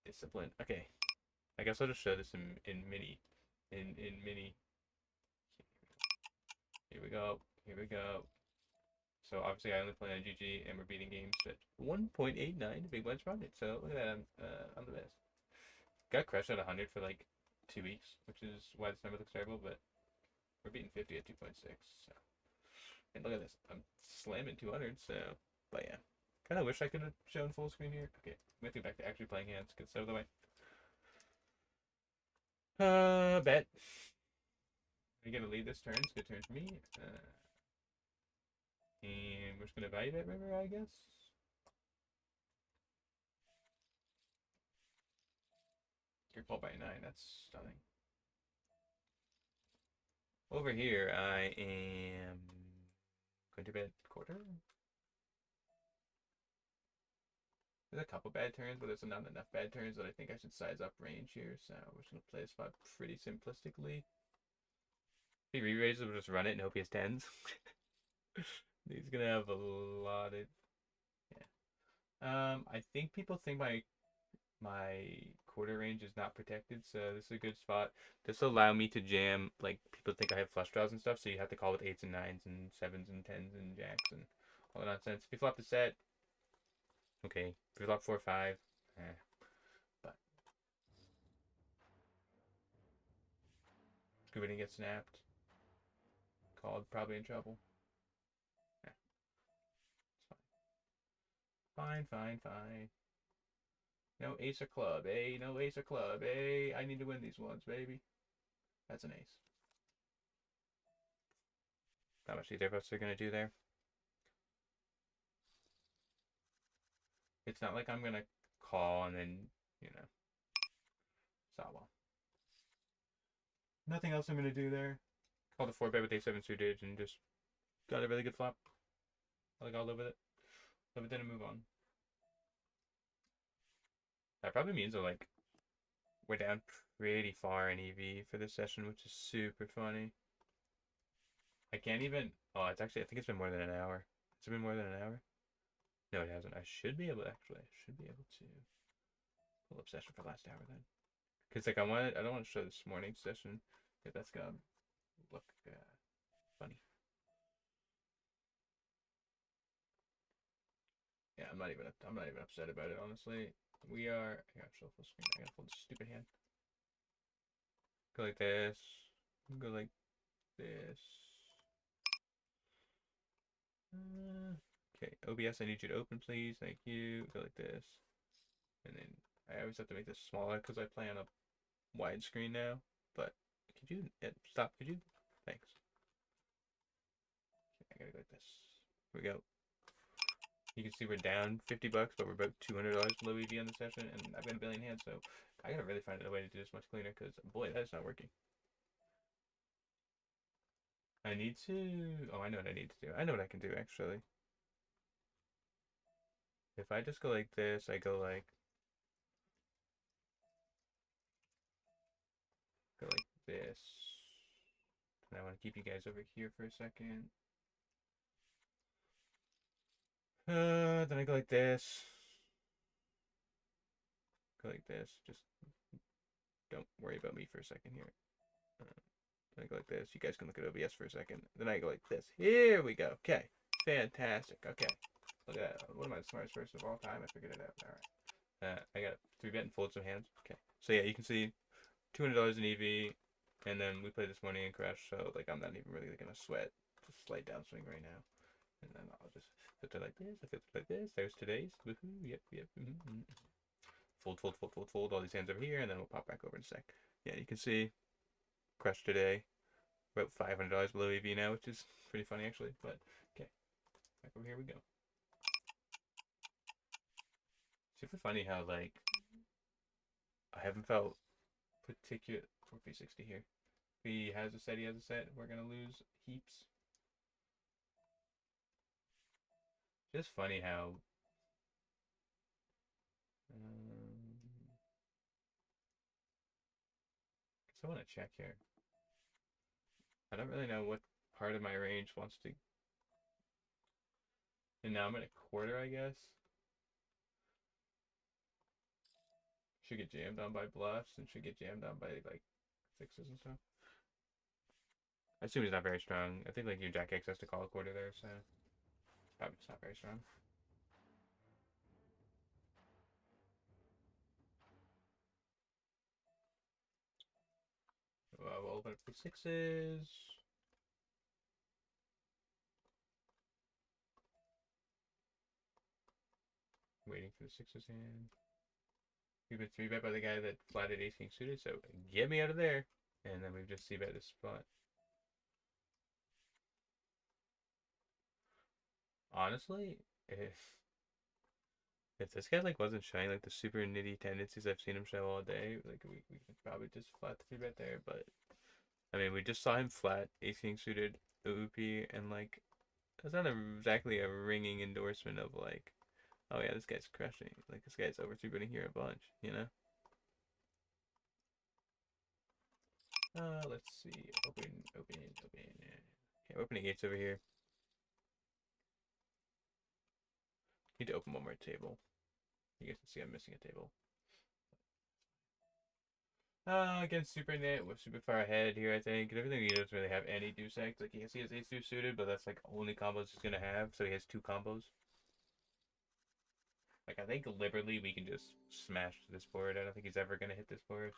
Discipline. Okay. I guess I'll just show this in mini. In mini. Here we go. Here we go. So obviously I only play on GG and we're beating games at 1.89 big blind spotted. So look at that, I'm the best. Got crushed at 100 for like 2 weeks, which is why this number looks terrible, but we're beating 50 at 2.6. So. And look at this, I'm slamming 200, so, but yeah. Kind of wish I could have shown full screen here. Okay, we have to get back to actually playing hands, get this out of the way. Bet. We're gonna lead this turn, it's a good turn for me. And we're just gonna value bet river, I guess. You're called by 9, that's stunning. Over here, I am going to bet quarter. There's a couple bad turns, but there's not enough bad turns that I think I should size up range here. So we're just gonna play this spot pretty simplistically. If he re-raises, we'll just run it and hope he has 10s. He's gonna have a lot of, yeah. I think people think my quarter range is not protected, so this is a good spot. This will allow me to jam, like, people think I have flush draws and stuff, so you have to call with 8s and 9s and 7s and 10s and jacks and all that nonsense. If you flop the set, okay. If you flop 4 or 5, but Scuba didn't get snapped. Called, probably in trouble. Yeah. It's fine. Fine. No ace or club, eh? No ace or club, eh? I need to win these ones, baby. That's an ace. How much either of us are going to do there? It's not like I'm going to call and then, you know, saw well. Nothing else I'm going to do there. Call the 4-bet with a7 suited and just got a really good flop. Like, I'll live with it. Live with it and move on. That probably means that, like, we're down pretty far in EV for this session, which is super funny. I can't even... Oh, it's actually... I think it's been more than an hour. Has it been more than an hour? No, it hasn't. I should be able to... Actually, I should be able to pull up session for last hour then. Because, like, I don't want to show this morning's session. If that's going to look funny. Yeah, I'm not even upset about it, honestly. We are... I gotta show full screen. I gotta hold this stupid hand. Go like this. Go like this. Okay, OBS, I need you to open, please. Thank you. Go like this. And then I always have to make this smaller because I play on a widescreen now. But could you stop? Could you? Thanks. Okay, I gotta go like this. Here we go. You can see we're down $50, but we're about $200 below EV on the session, and I've got a billion hands, so I gotta really find a way to do this much cleaner because boy, that is not working. I need to. Oh, I know what I need to do. I know what I can do actually. If I just go like this, I go like this. And I want to keep you guys over here for a second. Then I go like this. Go like this. Just don't worry about me for a second here. Then I go like this. You guys can look at OBS for a second. Then I go like this. Here we go. Okay. Fantastic. Okay. Look at that. One of my smartest person of all time. I figured it out. All right. I got 3-bet and fold some hands. Okay. So yeah, you can see $200 in EV. And then we played this morning and crashed. So like I'm not even really gonna sweat. Just slight downswing right now. And then I'll just flip it like this. I flip it like this. There's today's. Woohoo. Yep. Fold. All these hands over here, and then we'll pop back over in a sec. Yeah, you can see crush today. About $500 below EV now, which is pretty funny actually. But okay, back over here we go. Super funny how like I haven't felt particular. 4P60 here. If he has a set, we're gonna lose heaps. Just funny how. I want to check here. I don't really know what part of my range wants to. And now I'm at a quarter, I guess. Should get jammed on by bluffs and should get jammed on by like 6s and stuff. I assume he's not very strong. I think like your Jack X has to call a quarter there, so probably just not very strong. We'll open up for sixes. Waiting for the sixes hand. We've been 3-bet by the guy that flatted ace king suited, so get me out of there. And then we've just c-bet this spot. Honestly, if this guy like wasn't showing like the super nitty tendencies I've seen him show all day, like we could probably just flat the 3-bet there. But I mean, we just saw him flat ace king suited OOP, and like that's not exactly a ringing endorsement of like, oh yeah, this guy's crushing. Like this guy's over 3-betting here a bunch, you know. Let's see. Open. Okay, opening gates over here. Need to open one more table. You guys can see I'm missing a table. Against Super Nit, we're super far ahead here, I think. And everything he doesn't really have any deuce X. Like, you can see his ace deuce suited, but that's like only combos he's gonna have. So he has 2 combos. Like, I think liberally we can just smash this board. I don't think he's ever gonna hit this board.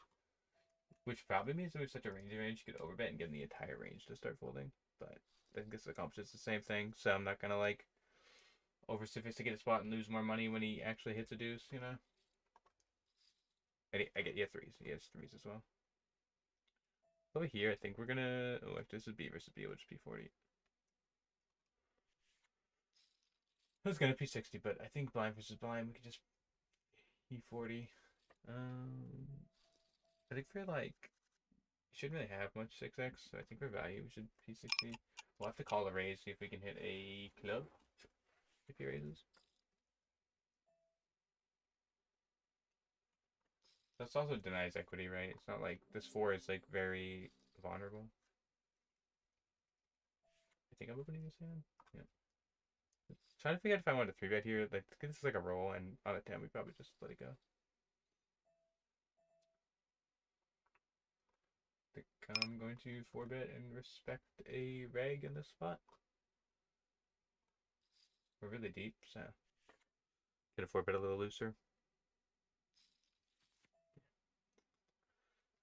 Which probably means that we have such a range you could overbet and get him the entire range to start folding. But I think this accomplishes the same thing, so I'm not gonna like over sophisticated spot and lose more money when he actually hits a deuce, you know? I get, yeah, threes. He has threes as well. Over here, I think we're gonna. Oh, if this is B versus B, it'll just be 40. I was gonna P60, but I think blind versus blind, we could just E40. I think for like, you shouldn't really have much 6x, so I think for value, we should P60. We'll have to call a raise, see if we can hit a club if he raises. This also denies equity, right? It's not like this 4 is like very vulnerable. I think I'm opening this hand. Yeah. Trying to figure out if I want to 3-bet here. Like, this is like a roll, and on a 10, we probably just let it go. I think I'm going to 4-bet and respect a reg in this spot. We're really deep, so get a 4-bet a little looser.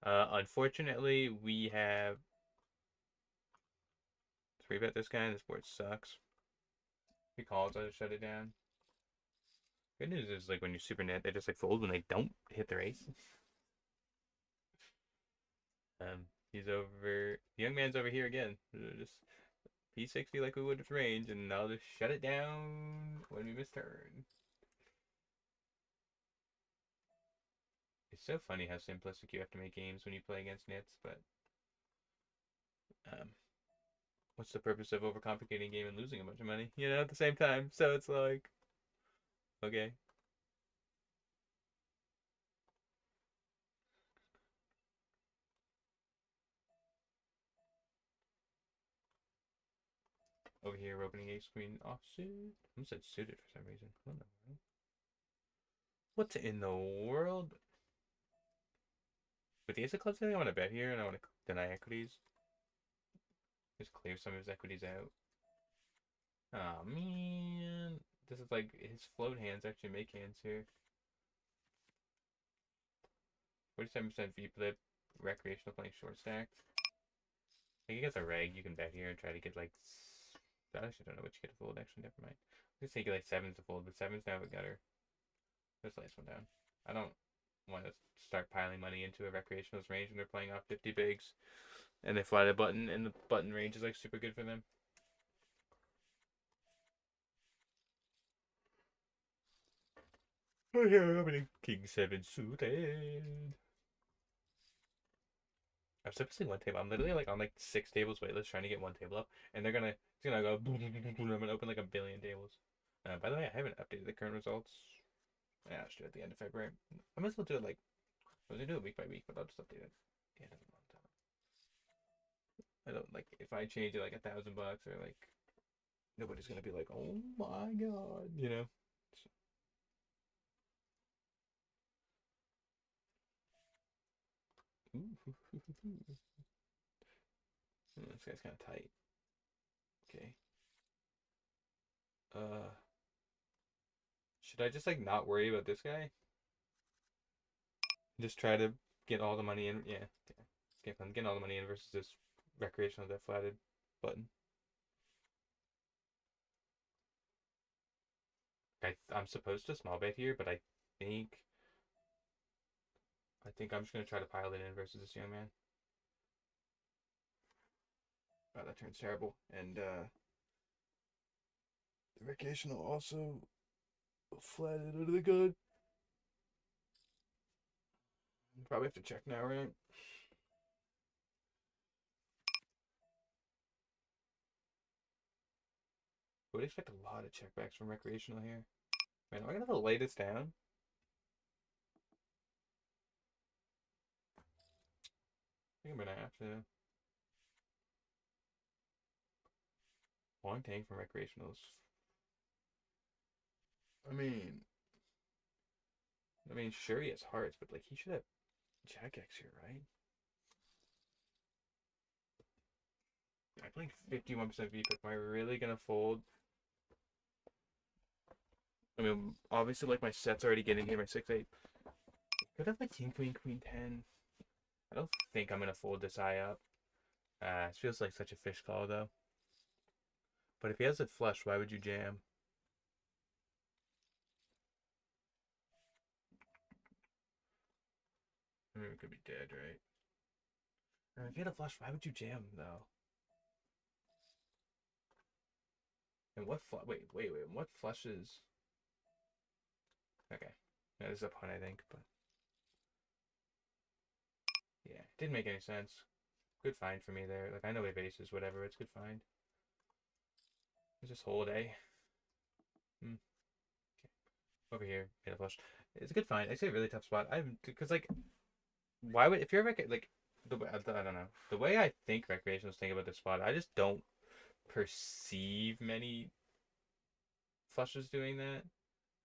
Unfortunately, we have 3-bet this guy, and this board sucks. If he calls, I just shut it down. Good news is, like, when you're super net, they just like fold when they don't hit their ace. He's over. The young man's over here again. Just P60 like we would with range, and I'll just shut it down when we miss turn. It's so funny how simplistic you have to make games when you play against nits, but what's the purpose of overcomplicating a game and losing a bunch of money, you know, at the same time? So it's like, okay. Over here, we're opening ace queen offsuit. I almost said suited for some reason. What in the world? What's in the world? With the ace of clubs, I think I want to bet here, and I want to deny equities. Just clear some of his equities out. Oh man, this is like his float hands actually make hands here. 47% V flip, recreational playing short stacked. I think he gets a reg. You can bet here and try to get like. I actually don't know what you get to fold. Actually, never mind. Let's take like sevens to fold, but sevens now we got her. Let's lay this one down. I don't want to start piling money into a recreational's range when they're playing off 50 bigs, and they fly the button, and the button range is like super good for them. Oh yeah, opening king 7 suited. I'm supposed to one table. I'm literally like on like 6 tables waitlist trying to get one table up, and it's gonna go boom, boom, boom, boom. I'm gonna open like a billion tables. By the way, I haven't updated the current results. Yeah, I'll just do it at the end of February. I might as well do it like I was gonna do it week by week, but I'll just update it at the end of the month. I don't like if I change it like $1,000 or like nobody's gonna be like, oh my god, you know. This guy's kind of tight. Okay. Should I just like not worry about this guy? Just try to get all the money in. Yeah. Okay. Game plan. Getting all the money in versus this recreational that flatted button. I'm supposed to small bet here, but think I think I'm just gonna try to pile it in versus this young man. Oh, that turns terrible. And the recreational also flatted under the gun. Probably have to check now, right? I would expect a lot of checkbacks from recreational here. Man, am I gonna lay this down? I think I'm gonna have to. Long tank from recreationals. I mean, sure he has hearts, but like he should have Jack X here, right? I played 51% VPIP. Am I really gonna fold? I mean, obviously, like my set's already getting here. My 6-8. Could have like King Queen Queen 10. I don't think I'm gonna fold this eye up. It feels like such a fish call though. But if he has it flush, why would you jam? I mean, it could be dead, right? If he had a flush, why would you jam though? And what wait. What flushes? Okay, yeah, this is a pun, I think, but yeah, it didn't make any sense. Good find for me there. Like I know he bases, whatever. It's good find. Let's just hold A. Hmm. Over here, made a flush. It's a good find. Actually, a really tough spot. I'm because like, why would if you're like I don't know the way I think recreationals think about this spot. I just don't perceive many flushes doing that.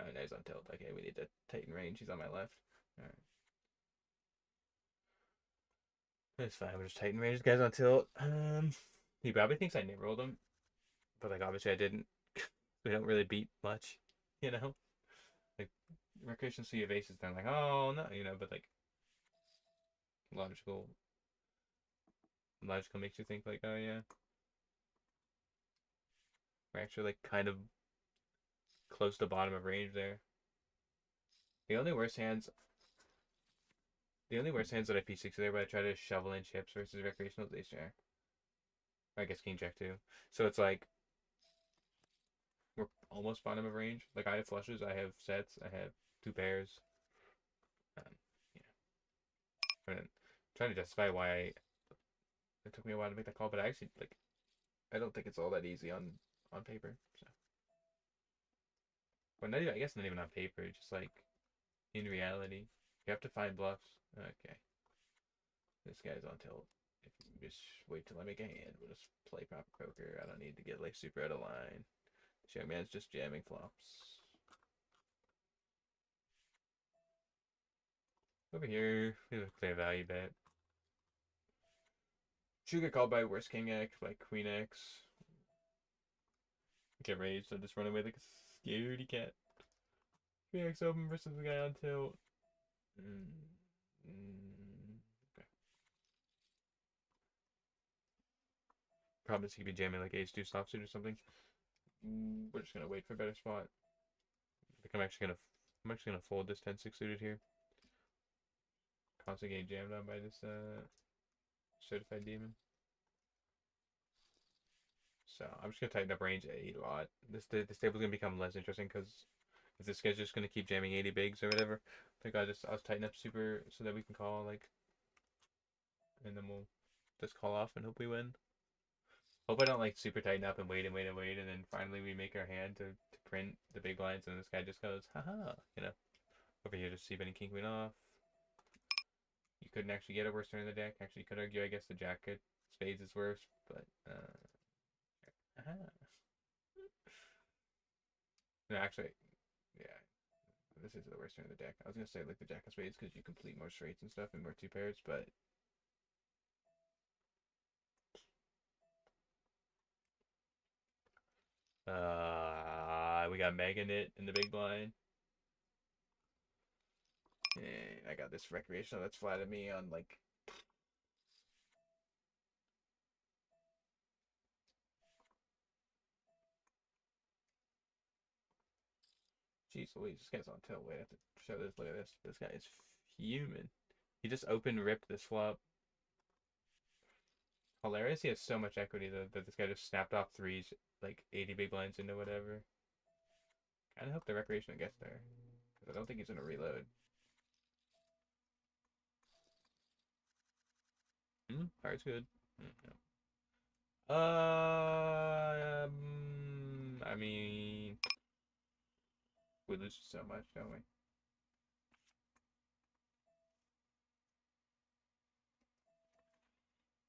Oh, now he's on tilt. Okay, we need to tighten range. He's on my left. All right, that's fine. We'll just tighten range. This guy's on tilt. He probably thinks I name rolled him, but like obviously I didn't. We don't really beat much, you know. Like recreational see of aces, then like oh no, but like logical makes you think like, oh yeah, we're actually like kind of close to bottom of range there. The only worst hands, that I P6 there, but I try to shovel in chips versus recreational ace jack. I guess king jack too. So it's like we're almost bottom of range. Like I have flushes, I have sets, I have two pairs. Yeah, I'm trying to justify why it took me a while to make that call, but I actually like I don't think it's all that easy on paper. So, but not even, I guess not even on paper. Just like in reality, you have to find bluffs. Okay, this guy's on tilt. If you just wait till I make a hand, we'll just play proper poker. I don't need to get like super out of line. This young man's just jamming flops. Over here, we have a clear value bet. Should get called by worst king X, by queen X. Get raised, so just run away like a scaredy cat. Queen X open versus the guy on tilt. Okay. Probably he could be jamming like ace 2 offsuit or something. We're just gonna wait for a better spot. I think I'm actually gonna fold this 10-6 suited here. Constantly getting jammed on by this certified demon. So I'm just gonna tighten up range 8 a lot. This table's gonna become less interesting because if this guy's just gonna keep jamming 80 bigs or whatever, I think I'll just tighten up super so that we can call like, and then we'll just call off and hope we win. Hope I don't like super tighten up and wait, and then finally we make our hand to print the big blinds, and this guy just goes, haha, Over here, just see betting king queen off. You couldn't actually get a worse turn in the deck. Actually, you could argue, I guess, the jack could. Spades is worse, but no, actually, yeah, this is the worst turn in the deck. I was gonna say like the jack of spades because you complete more straights and stuff and more two pairs, but we got Megan it in the big blind. And I got this recreational that's flat me on like. Jeez Louise, this guy's on tilt. Wait, I have to show this. Look at this. This guy is fuming. He just open ripped this flop. Hilarious. He has so much equity that this guy just snapped off threes, like 80 big blinds into whatever. Kind of hope the recreational gets there, because I don't think he's gonna reload. Heart's good. I mean, we lose so much, don't we?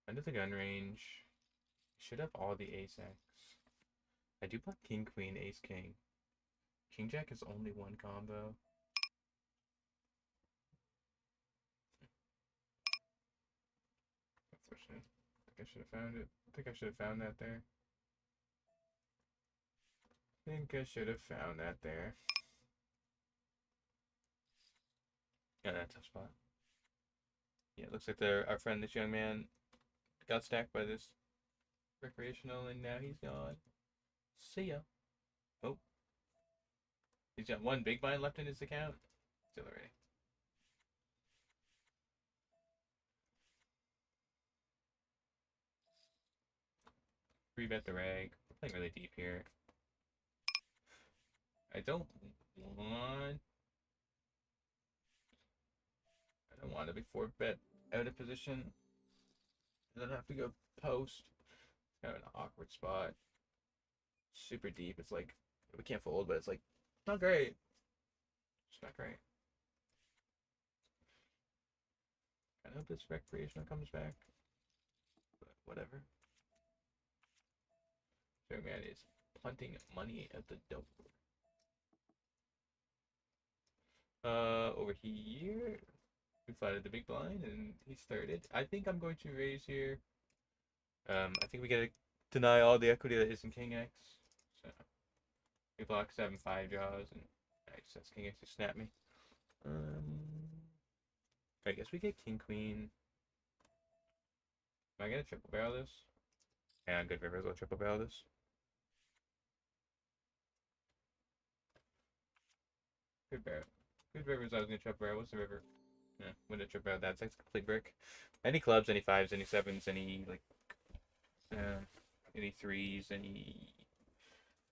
Under the gun range. Should have all the ace-x. I do block king, queen, ace, king. King jack is only one combo. Unfortunate. I think I should have found it. I think I should have found that there. I think I should have found that there. Yeah, that's a tough spot. Yeah, it looks like our friend, this young man, got stacked by this recreational, and now he's gone. See ya. Oh. He's got one big blind left in his account. Still already. Rebet the reg. We're playing really deep here. I don't want to be 4-bet out of position. And then have to go post. It's kind of an awkward spot. Super deep. It's like, we can't fold, but it's like, not great. It's not great. I hope this recreational comes back. But whatever. So man is punting money at the door. Over here, we flatted the big blind and he started. I think I'm going to raise here. I think we gotta deny all the equity that isn't king x. So we block 7-5 draws and I just that's king x to snap me. I guess we get king queen. Am I gonna triple barrel this? Yeah, good rivers will triple barrel this. Good barrel. Good rivers I was gonna triple barrel. What's the river? Yeah, I'm gonna triple barrel that. It's like a complete brick. Any clubs, any fives, any sevens, any like any threes, any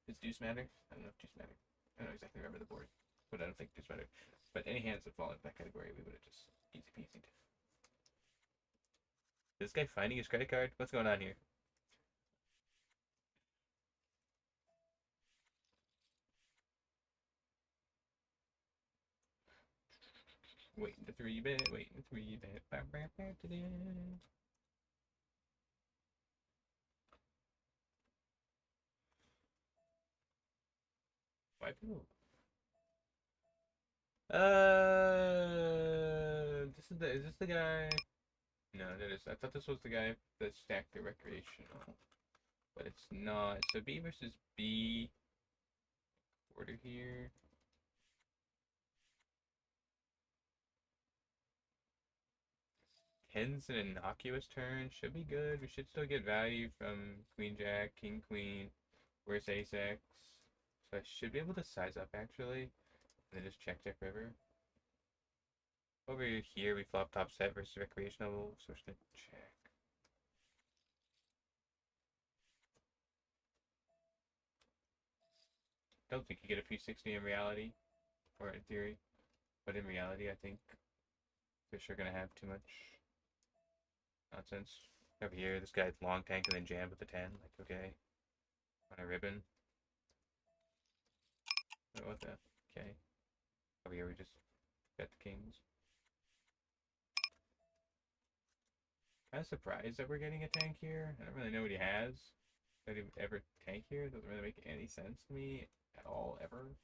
does deuce matter? I don't know if deuce matter. I don't exactly remember the board, but I don't think deuce matter. But any hands that fall into that category, we would have just easy peasy. This guy finding his credit card? What's going on here? Waiting to 3-bet, waiting to 3-bet. Why people? Is this the guy? No, that is. I thought this was the guy that stacked the recreational, but it's not. So B versus B. Order here. Tens an innocuous turn. Should be good. We should still get value from Queen Jack, King Queen. Where's Ace X? So I should be able to size up actually. And then just check river. Over here we flop top set versus recreational. So we're just gonna check. Don't think you get a P60 in reality. Or in theory. But in reality I think fish are gonna have too much nonsense. Over here, this guy's long tank and then jammed with the 10. Like, okay. On a ribbon. Oh, what the? Okay. Over here, we just bet the kings. Kind of surprised that we're getting a tank here. I don't really know what he has. That he would ever tank here. Doesn't really make any sense to me at all, ever.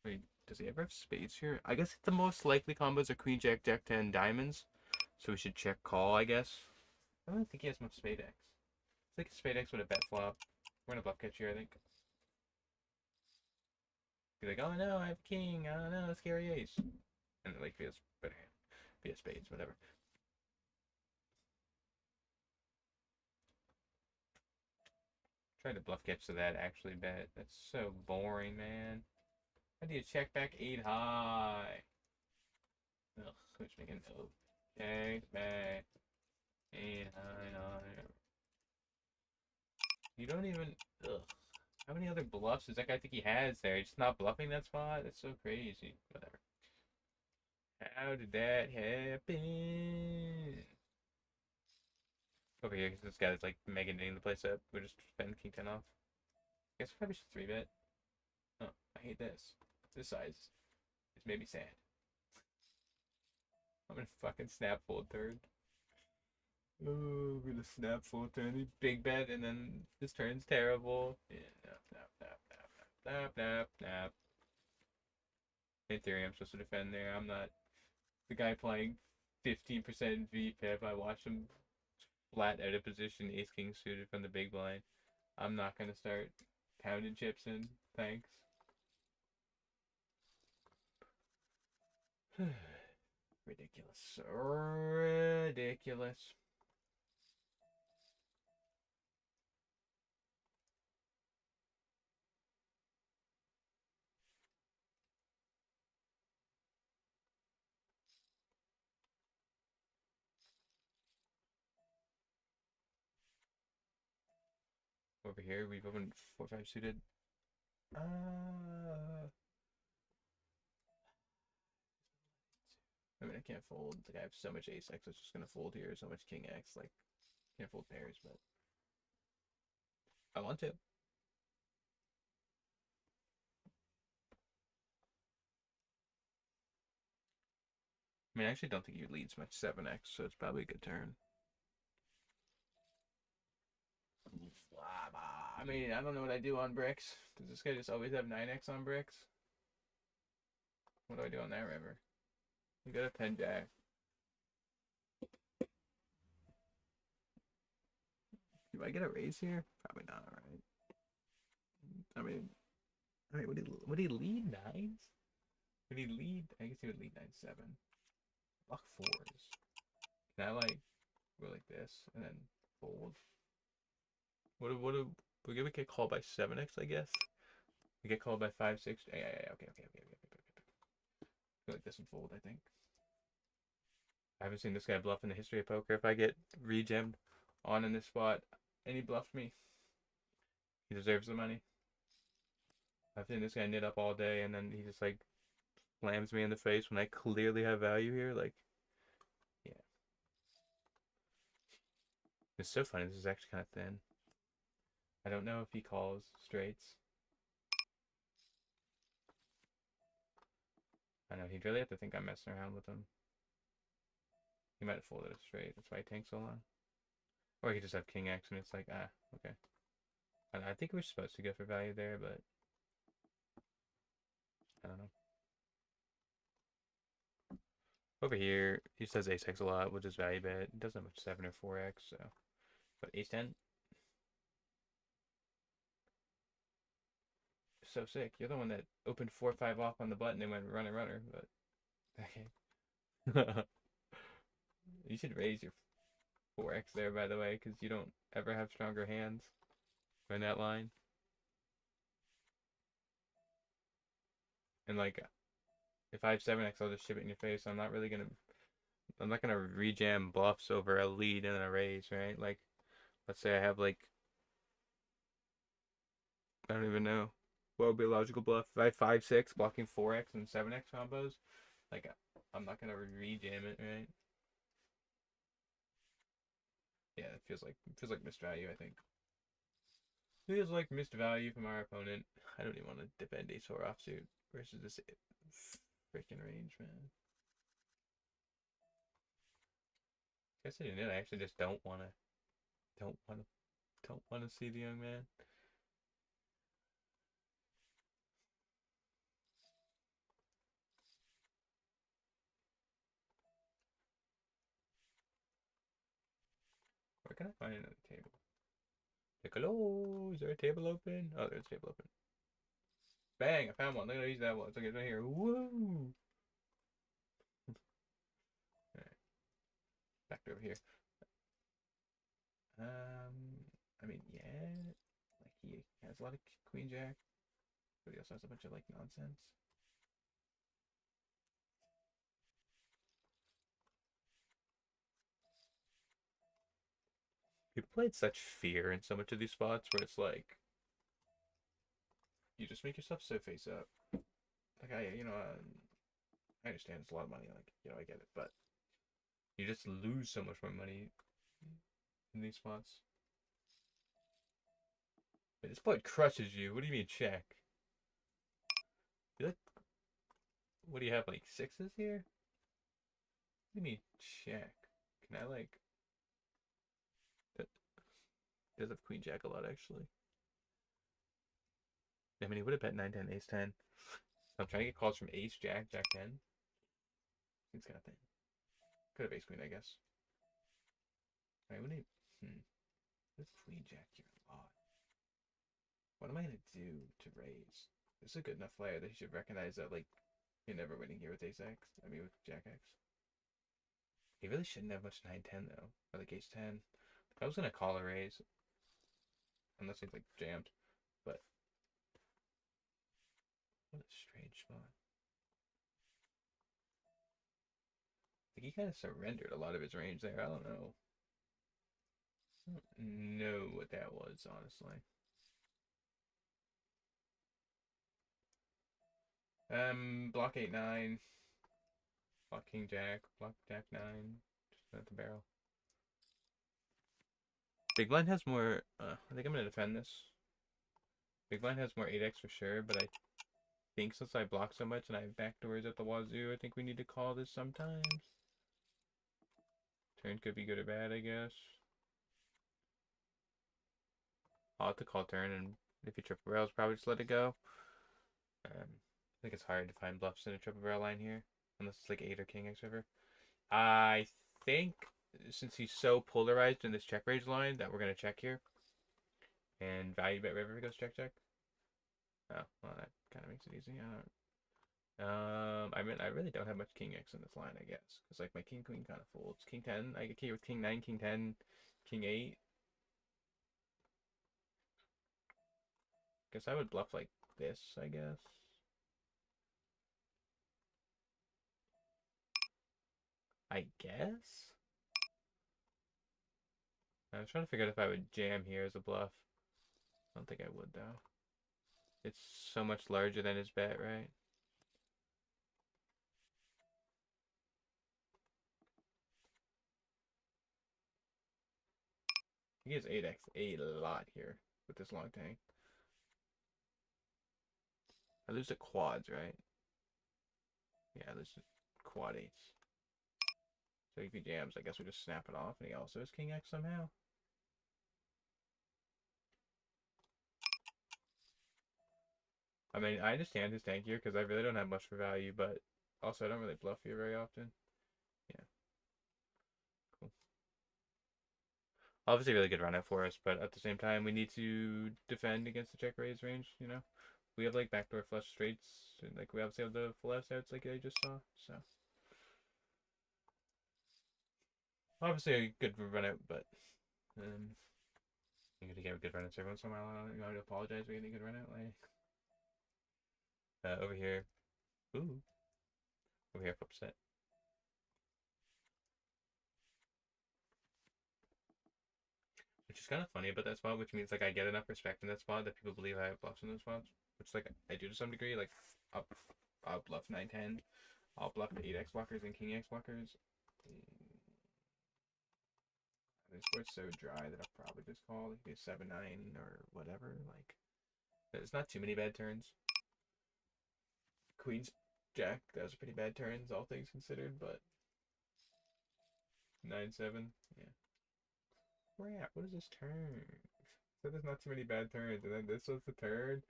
Wait, does he ever have spades here? I guess the most likely combos are queen, jack, jack 10, diamonds. So we should check call, I guess. I don't think he has much spade X. It's like a spade X with a bet flop. We're gonna bluff catch here, I think. Be like, oh no, I have king. Oh no, scary ace. And like be a better hand. Be a spades, whatever. Try to bluff catch to that actually bet. That's so boring, man. How do you check back 8 high? Ugh, who's making no? Check back 8 high. You don't even. Ugh. How many other bluffs does that guy think he has there? He's just not bluffing that spot? That's so crazy. Whatever. How did that happen? Over here, because this guy's like mega getting the place up. We're just spending king 10 off. Guess we probably should 3-bet. Oh, I hate this. This size is made me sad. I'm gonna fucking snap fold third. Oh, I'm gonna snap fold turn. Big bet, and then this turn's terrible. Yeah, nap, nap, nap, nap, nap, nap, nap. In theory, I'm supposed to defend there. I'm not the guy playing 15% VPIP. I watched him flat out of position, ace king suited from the big blind. I'm not gonna start pounding chips in. Thanks. Ridiculous. Ridiculous. Over here, we've opened 4-5 suited. I mean, I can't fold. Like, I have so much ace X, it's just gonna fold here. So much king X, like, can't fold pairs, but I want to. I mean, I actually don't think he leads much 7x, so it's probably a good turn. I mean, I don't know what I do on bricks. Does this guy just always have 9x on bricks? What do I do on that river? You got a 10 jack. Do I get a raise here? Probably not, right? I mean, would he lead 9s? Would he lead? I guess he would lead 9-7. Block 4s. Can I like go like this and then fold? What do we get called by 7x, I guess? We get called by 5-6. Yeah, okay. Go like this and fold, I think. I haven't seen this guy bluff in the history of poker. If I get regemmed on in this spot and he bluffed me, he deserves the money. I've seen this guy knit up all day and then he just like slams me in the face when I clearly have value here. Like, yeah. It's so funny. This is actually kind of thin. I don't know if he calls straights. I know he'd really have to think I'm messing around with him. He might have folded it straight. That's why he tanks so long. Or he could just have king X and it's like, ah, okay. I think we're supposed to go for value there, but I don't know. Over here, he says ace X a lot, which is value bet. It doesn't have much 7 or 4x, so. But ace 10? So sick. You're the one that opened 4-5 off on the button and went runner, but okay. You should raise your 4x there, by the way, because you don't ever have stronger hands in that line. And like, if I have 7x, I'll just ship it in your face. I'm not gonna rejam bluffs over a lead and a raise, right? Like, let's say I have like, I don't even know what would be a logical bluff. If I have 5-6 blocking 4x and 7x combos, like, I'm not gonna rejam it, right? Yeah, it feels like missed value, I think. Feels like missed value from our opponent. I don't even want to defend ace 4 offsuit versus this freaking range, man. Guess I didn't. I actually just don't want to see the young man. Where can I find another table? Like, hello, is there a table open? Oh, there's a table open. Bang, I found one. Look at use that one. It's like it's right here. Woo! Alright, back over here. I mean, yeah. Like, he has a lot of queen jack, but he also has a bunch of, like, nonsense. People played such fear in so much of these spots where it's like, you just make yourself so face up. Like, I understand it's a lot of money. Like, I get it, but you just lose so much more money in these spots. Wait, this board crushes you. What do you mean check? You like, what do you have, like sixes here? What do you mean check? Can I like? That does have queen jack a lot actually. I mean, he would have bet 9 10 ace 10. I'm trying to get calls from ace jack jack 10. He's got that. Could have ace queen, I guess. Alright, what do you? This queen jack here a lot. What am I gonna do to raise? This is a good enough player that he should recognize that like you're never winning here with ace x. I mean with jack x. He really shouldn't have much 9 10 though. Or like ace 10. I was gonna call a raise. Unless he's like jammed. But what a strange spot. Like he kind of surrendered a lot of his range there. I don't know. I don't know what that was, honestly. Block 8 9. Block king jack. Block jack 9. Just at the barrel. Big blind has more. I think I'm gonna defend this. Big blind has more 8x for sure, but I think since I block so much and I have backdoors at the wazoo, I think we need to call this sometimes. Turn could be good or bad, I guess. I'll have to call turn, and if you triple barrels, probably just let it go. I think it's hard to find bluffs in a triple barrel line here, unless it's like 8 or king x river. I think since he's so polarized in this check raise line that we're gonna check here, and value bet river goes check check. Oh, well that kind of makes it easy. I mean, I really don't have much king x in this line, I guess, because like my king queen kind of folds. King 10, I get here with king 9, king 10, king 8. Guess I would bluff like this, I guess. I guess? I was trying to figure out if I would jam here as a bluff. I don't think I would, though. It's so much larger than his bet, right? He gets 8x a lot here with this long tank. I lose the quads, right? Yeah, I lose the quad 8s. So if he jams, I guess we just snap it off, and he also has king x somehow. I mean, I understand his tank here because I really don't have much for value, but also I don't really bluff here very often. Yeah. Cool. Obviously, really good run out for us, but at the same time, we need to defend against the check raise range, you know? We have like backdoor flush straights, and like we obviously have the full S outs like I just saw, so. Obviously a good run out, but you gotta get a good run out every once in a while. You want to apologize for getting a good run out, like over here. Ooh. Over here, flip set. Which is kind of funny about that spot, which means like I get enough respect in that spot that people believe I have bluffs in those spots, which like I do to some degree. Like I'll bluff 9 10, I'll bluff 8x blockers and king x blockers. This board's so dry that I'll probably just call like a 7 9 or whatever. Like there's not too many bad turns. Queen's Jack, that was a pretty bad turns, all things considered, but 9 7, yeah. Crap, what is this turn? So there's not too many bad turns, and then this was the turn.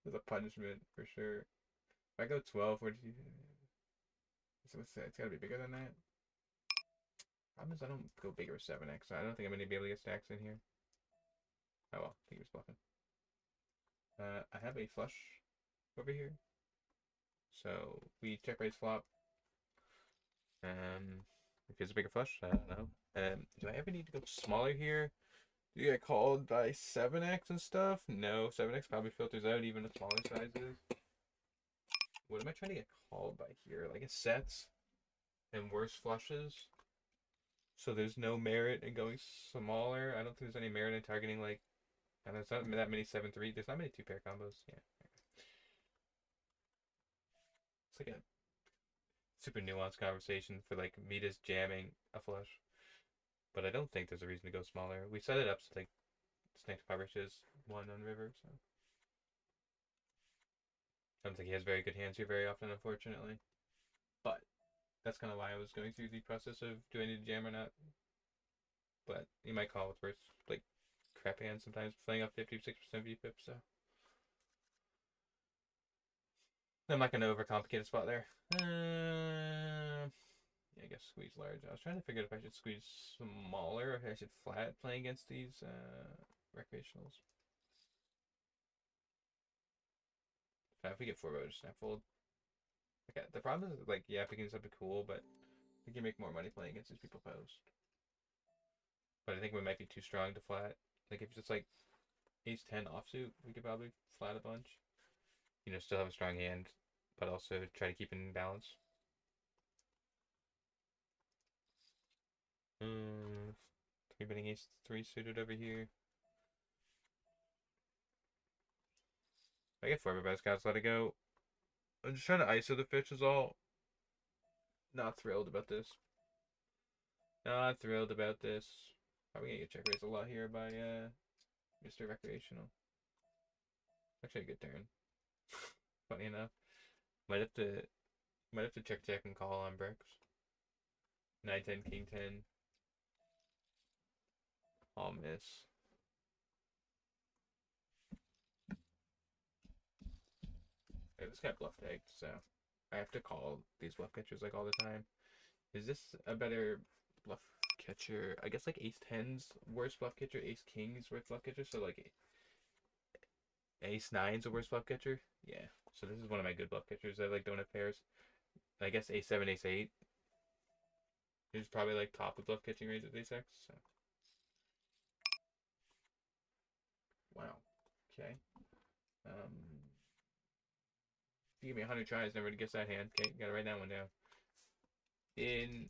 There's a punishment for sure. If I go 12, what did you? So what's that? It's gotta be bigger than that. Problem is I don't go bigger with 7x. So I don't think I'm gonna be able to get stacks in here. Oh well, I think he was bluffing. I have a flush over here. So we check raise flop. If it's a bigger flush, I don't know. Do I ever need to go smaller here? Do you get called by 7x and stuff? No, 7x probably filters out even the smaller sizes. What am I trying to get called by here? Like it sets and worse flushes. So there's no merit in going smaller. I don't think there's any merit in targeting like, and there's not that many 7-3. There's not many 2-pair combos. Yeah. It's like a super nuanced conversation for like me just jamming a flush. But I don't think there's a reason to go smaller. We set it up so like this next coverage is 1 on river, so I don't think he has very good hands here very often, unfortunately. But that's kind of why I was going through the process of do I need to jam or not. But you might call with worse, like crap hands sometimes, playing up 56% VPIP, so I'm not going to overcomplicate a spot there. Yeah, I guess squeeze large. I was trying to figure out if I should squeeze smaller or if I should flat playing against these recreationals. If we get 4 votes, snap fold. Okay, the problem is like, yeah, picking this up is cool, but we can make more money playing against these people post. But I think we might be too strong to flat. Like if it's just like ace 10 offsuit, we could probably flat a bunch. You know, still have a strong hand, but also try to keep it in balance. Three betting ace 3 suited over here. I get 4 best scouts, let it go. I'm just trying to ISO the fish is all. Not thrilled about this. Not thrilled about this. Probably gonna get check raised a lot here by Mr. Recreational. Actually a good turn. Funny enough. Might have to check and call on bricks. 9-10, king 10. I'll miss. Yeah, this guy bluff tagged, so I have to call these bluff catchers like all the time. Is this a better bluff catcher? I guess like ace 10's worst bluff catcher, ace king's worst bluff catcher, so like ace 9's a worst bluff catcher. Yeah, so this is one of my good bluff catchers that like don't have pairs. I guess ace 7, ace 8 is probably like top of bluff catching range with ace x. So. Wow. Okay. If you give me 100 tries, never to guess that hand. Okay, gotta write that one down. In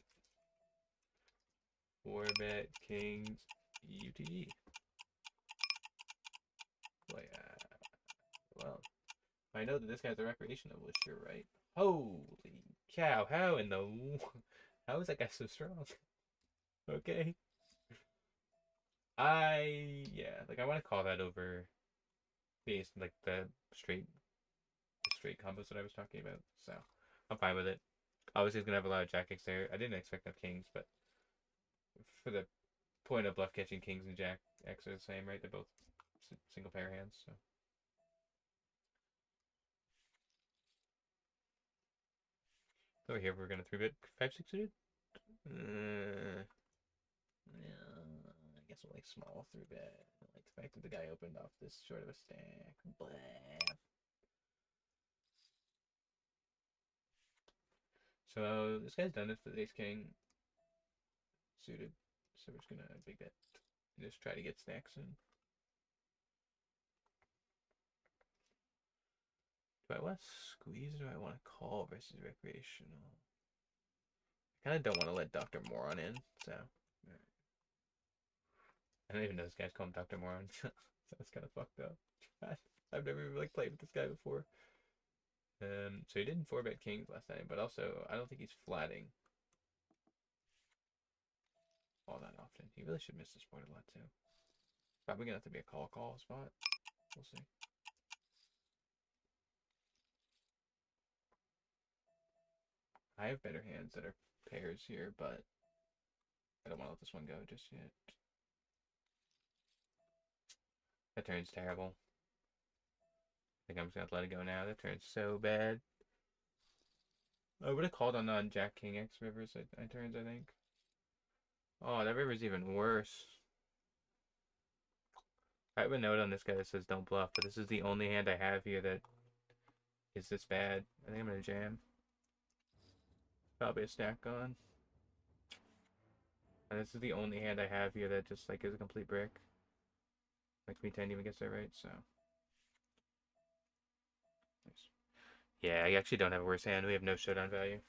4-bet kings UTE. Boy, well, I know that this guy's a recreational, which you're right. Holy cow! How in the how is that guy so strong? Okay. Like I want to call that over the like the straight combos that I was talking about. So I'm fine with it. Obviously, he's gonna have a lot of jack X there. I didn't expect to have kings, but for the point of bluff catching, kings and jack X are the same, right? They're both single pair hands. So over here, we're gonna 3-bet 5-6 suited. Yeah, I guess we'll like small 3-bet. I like the fact that the guy opened off this short of a stack. Blah. So this guy's done it for the ace king suited. So we're just gonna big bet. Just try to get stacks in. Do I want to squeeze or do I want to call versus recreational? I kind of don't want to let Dr. Moron in, so. I don't even know this guy's called Dr. Moron. That's kind of fucked up. I've never even like played with this guy before. So he didn't 4-bet kings last time, but also I don't think he's flatting all that often. He really should miss this board a lot too. Probably gonna have to be a call spot. We'll see. I have better hands that are pairs here, but I don't want to let this one go just yet. That turn's terrible. I think I'm just gonna let it go now. That turn's so bad. I would have called on Jack King X rivers I turns, I think. Oh, that river's even worse. I have a note on this guy that says don't bluff, but this is the only hand I have here that is this bad. I think I'm gonna jam. Probably a stack on. And this is the only hand I have here that just like is a complete brick. Like me 10 even gets that right, so. Nice. Yeah, I actually don't have a worse hand. We have no showdown value.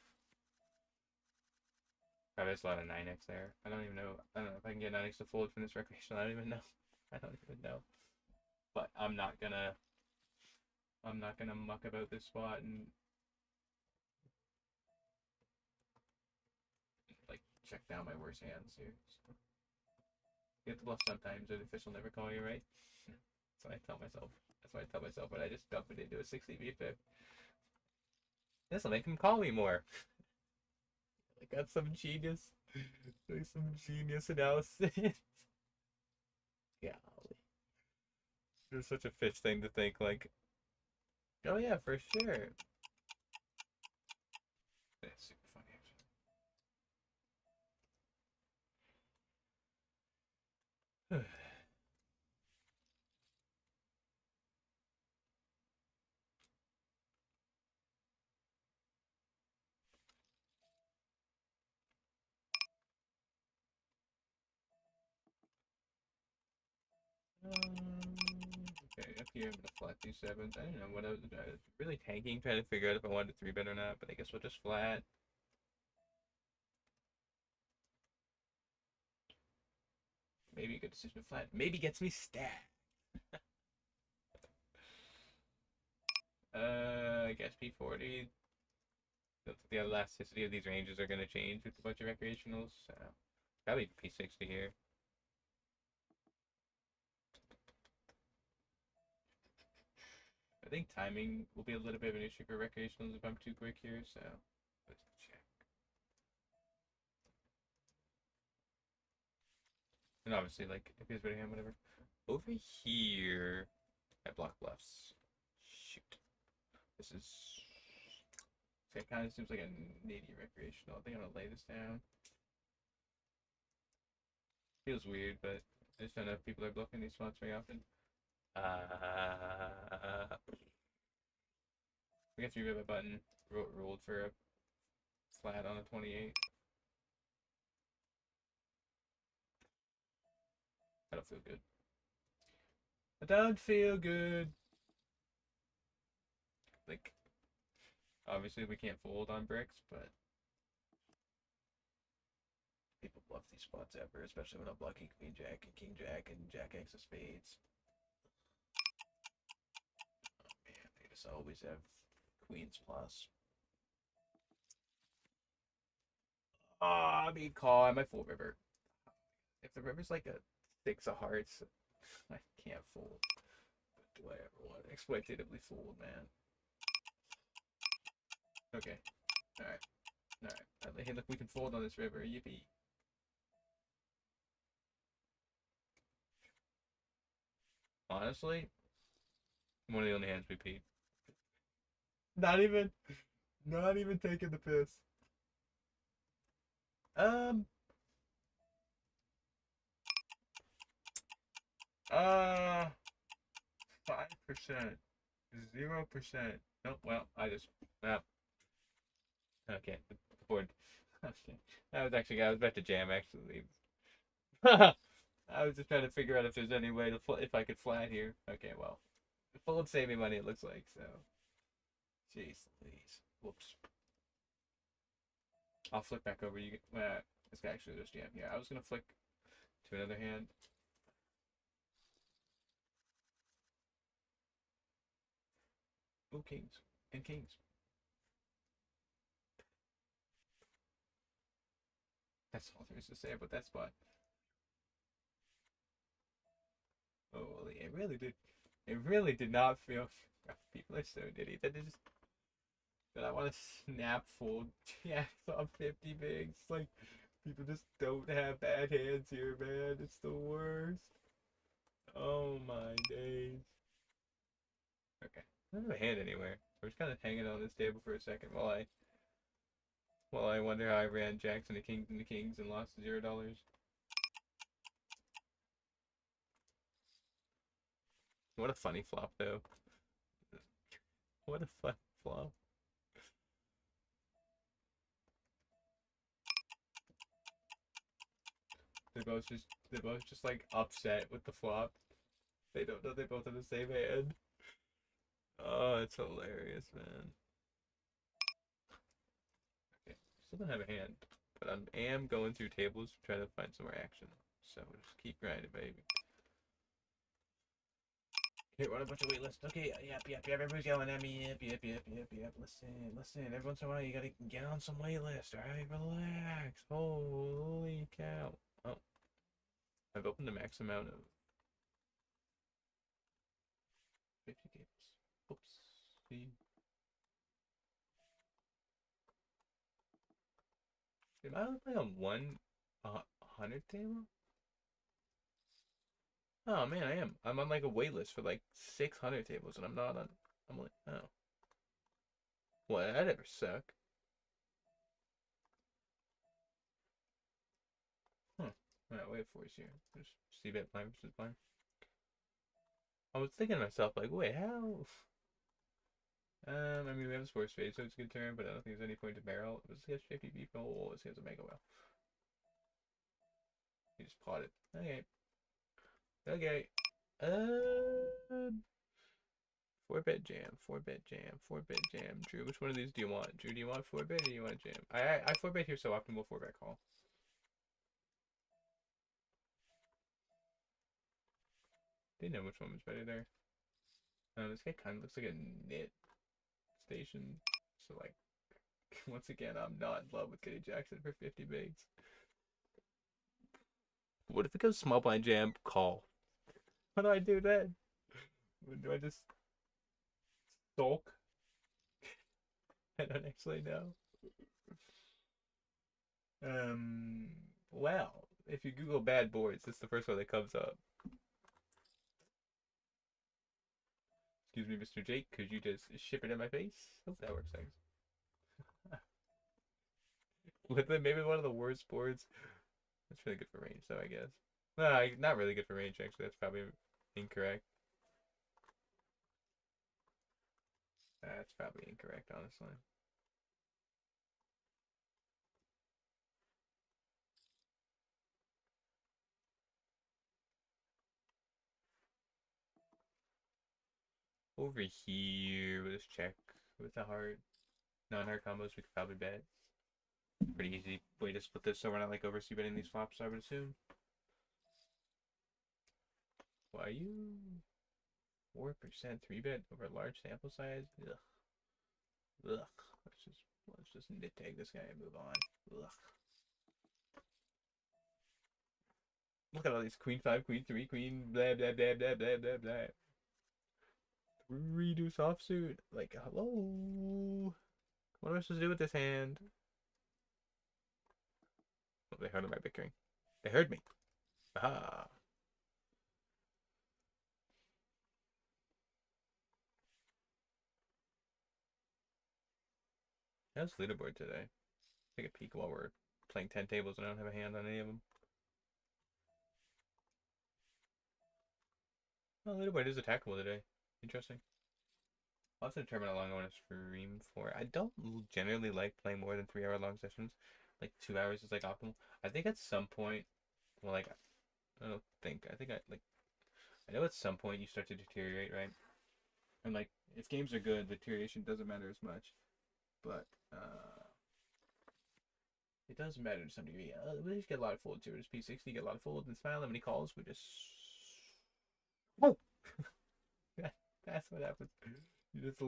Oh, there's a lot of 9x there. I don't even know. I don't know if I can get 9x to fold from this recreational. I don't even know. I don't even know. But I'm not gonna muck about this spot and like check down my worst hands here. So, you have to bluff sometimes, or the fish will never call you, right? That's what I tell myself. That's what I tell myself when I just dump it into a 60 V-pip. This'll make him call me more. I got some genius. Like some genius analysis. Golly. It's such a fish thing to think, like, oh yeah, for sure. That's super funny, actually. Okay, up here I'm gonna flat 2 7s. I don't know what I was really tanking, trying to figure out if I wanted to 3-bet or not, but I guess we'll just flat. Maybe a good decision to flat. Maybe gets me stacked. I guess P40. The elasticity of these ranges are gonna change with a bunch of recreationals, so probably P60 here. I think timing will be a little bit of an issue for recreationals if I'm too quick here, so let's check. And obviously, like, if he's ready hand, whatever. Over here, I block bluffs. Shoot. This is... It kind of seems like a nady recreational. I think I'm going to lay this down. Feels weird, but I just don't know if people are bluffing these spots very often. We got 3-bet button. Rolled for a flat on a 28. I don't feel good. I don't feel good. Like, obviously we can't fold on bricks, but people bluff these spots ever, especially when I'm blocking Queen Jack and King Jack and Jack X of spades. Oh man, they just always have Queens plus. Ah, I mean, call. I might fold river. If the river's like a 6 of hearts, I can't fold. But do I ever want to exploitatively fold, man? Okay. Alright. Alright. Hey, look, we can fold on this river. Yippee. Honestly, one of the only hands we beat. Not even taking the piss. 5%. 0%. Nope, well, well. Okay, the board. Okay. I was about to jam, actually. I was just trying to figure out if there's any way to if I could flat here. Okay, well, the fold save me money. It looks like so. Jeez, please. Whoops. I'll flick back over. This guy actually just jam. Yeah, I was gonna flick to another hand. Oh, kings and kings. That's all there is to say about that spot. Oh, it really did. It really did not feel. People are so nitty. That I want to snap fold jacks on 50 bigs. Like, people just don't have bad hands here, man. It's the worst. Oh my days. Okay. I don't have a hand anywhere. I was kind of hanging on this table for a second while I wonder how I ran jacks and the kings and lost $0. What a funny flop, though. What a fun flop. They're both just like upset with the flop. They don't know they both have the same hand. Oh, it's hilarious, man. Okay, still don't have a hand, but I am going through tables to try to find some more action. So just keep grinding, baby. Okay, run a bunch of waitlists. Okay, yep. Everybody's yelling at me. Yep. Listen. Every once in a while, you gotta get on some waitlist. All right, relax. Holy cow! Oh, I've opened the max amount of 50 tables. Oops. See. Am I only playing on one 100 table? Oh man, I am. I'm on like a waitlist for like 600 tables, and I'm not on. I'm like, oh, well, that ever suck. Huh. Alright, wait for us here. Just see bet blind versus blind. I was thinking to myself, like, wait, how? I mean, we have a sports spade, so it's a good turn, but I don't think there's any point to barrel. It was against 50 people. Oh, this guy's a mega well. He just potted. Okay. Okay. Uh, 4-bet jam, 4-bet jam, 4-bet jam. Drew, which one of these do you want? Drew, do you want 4-bet or do you want jam? I 4-bet here so often we'll 4-bet call. Didn't know which one was better there. This guy kind of looks like a knit station. So, like, once again, I'm not in love with getting Jackson for 50 bigs. What if it goes small blind jam? Call. What do I do then? Do I just sulk? I don't actually know. Well, if you Google bad boards, it's the first one that comes up. Excuse me, Mr. Jake, could you just ship it in my face? Hope that works, thanks. Maybe one of the worst boards. That's really good for range, though, I guess. No, not really good for range, actually. That's probably incorrect. That's probably incorrect, honestly. Over here with this check with the heart. Non-heart combos we could probably bet. Pretty easy way to split this so we're not like over betting these flops, I would assume. Why you 4% 3-bet over large sample size? Ugh. Let's just nit tag this guy and move on. Ugh. Look at all these queen 5, queen 3, queen blah blah blah blah blah blah blah. Reduce offsuit. Like, hello. What am I supposed to do with this hand? Oh, they heard my bickering. They heard me. Aha. How's leaderboard today? Take a peek while we're playing 10 tables and I don't have a hand on any of them. Oh, leaderboard is attackable today. Interesting. I'll have to determine how long I want to stream for. I don't generally like playing more than 3-hour long sessions. Like 2 hours is like optimal. I think at some point, well, like, I don't think. I think I know at some point you start to deteriorate, right? And like, if games are good, the deterioration doesn't matter as much. But it does matter to some degree. We just get a lot of folds here. Just P60, get a lot of folds and smile. And when he calls, we just. Oh! That's what happens. You just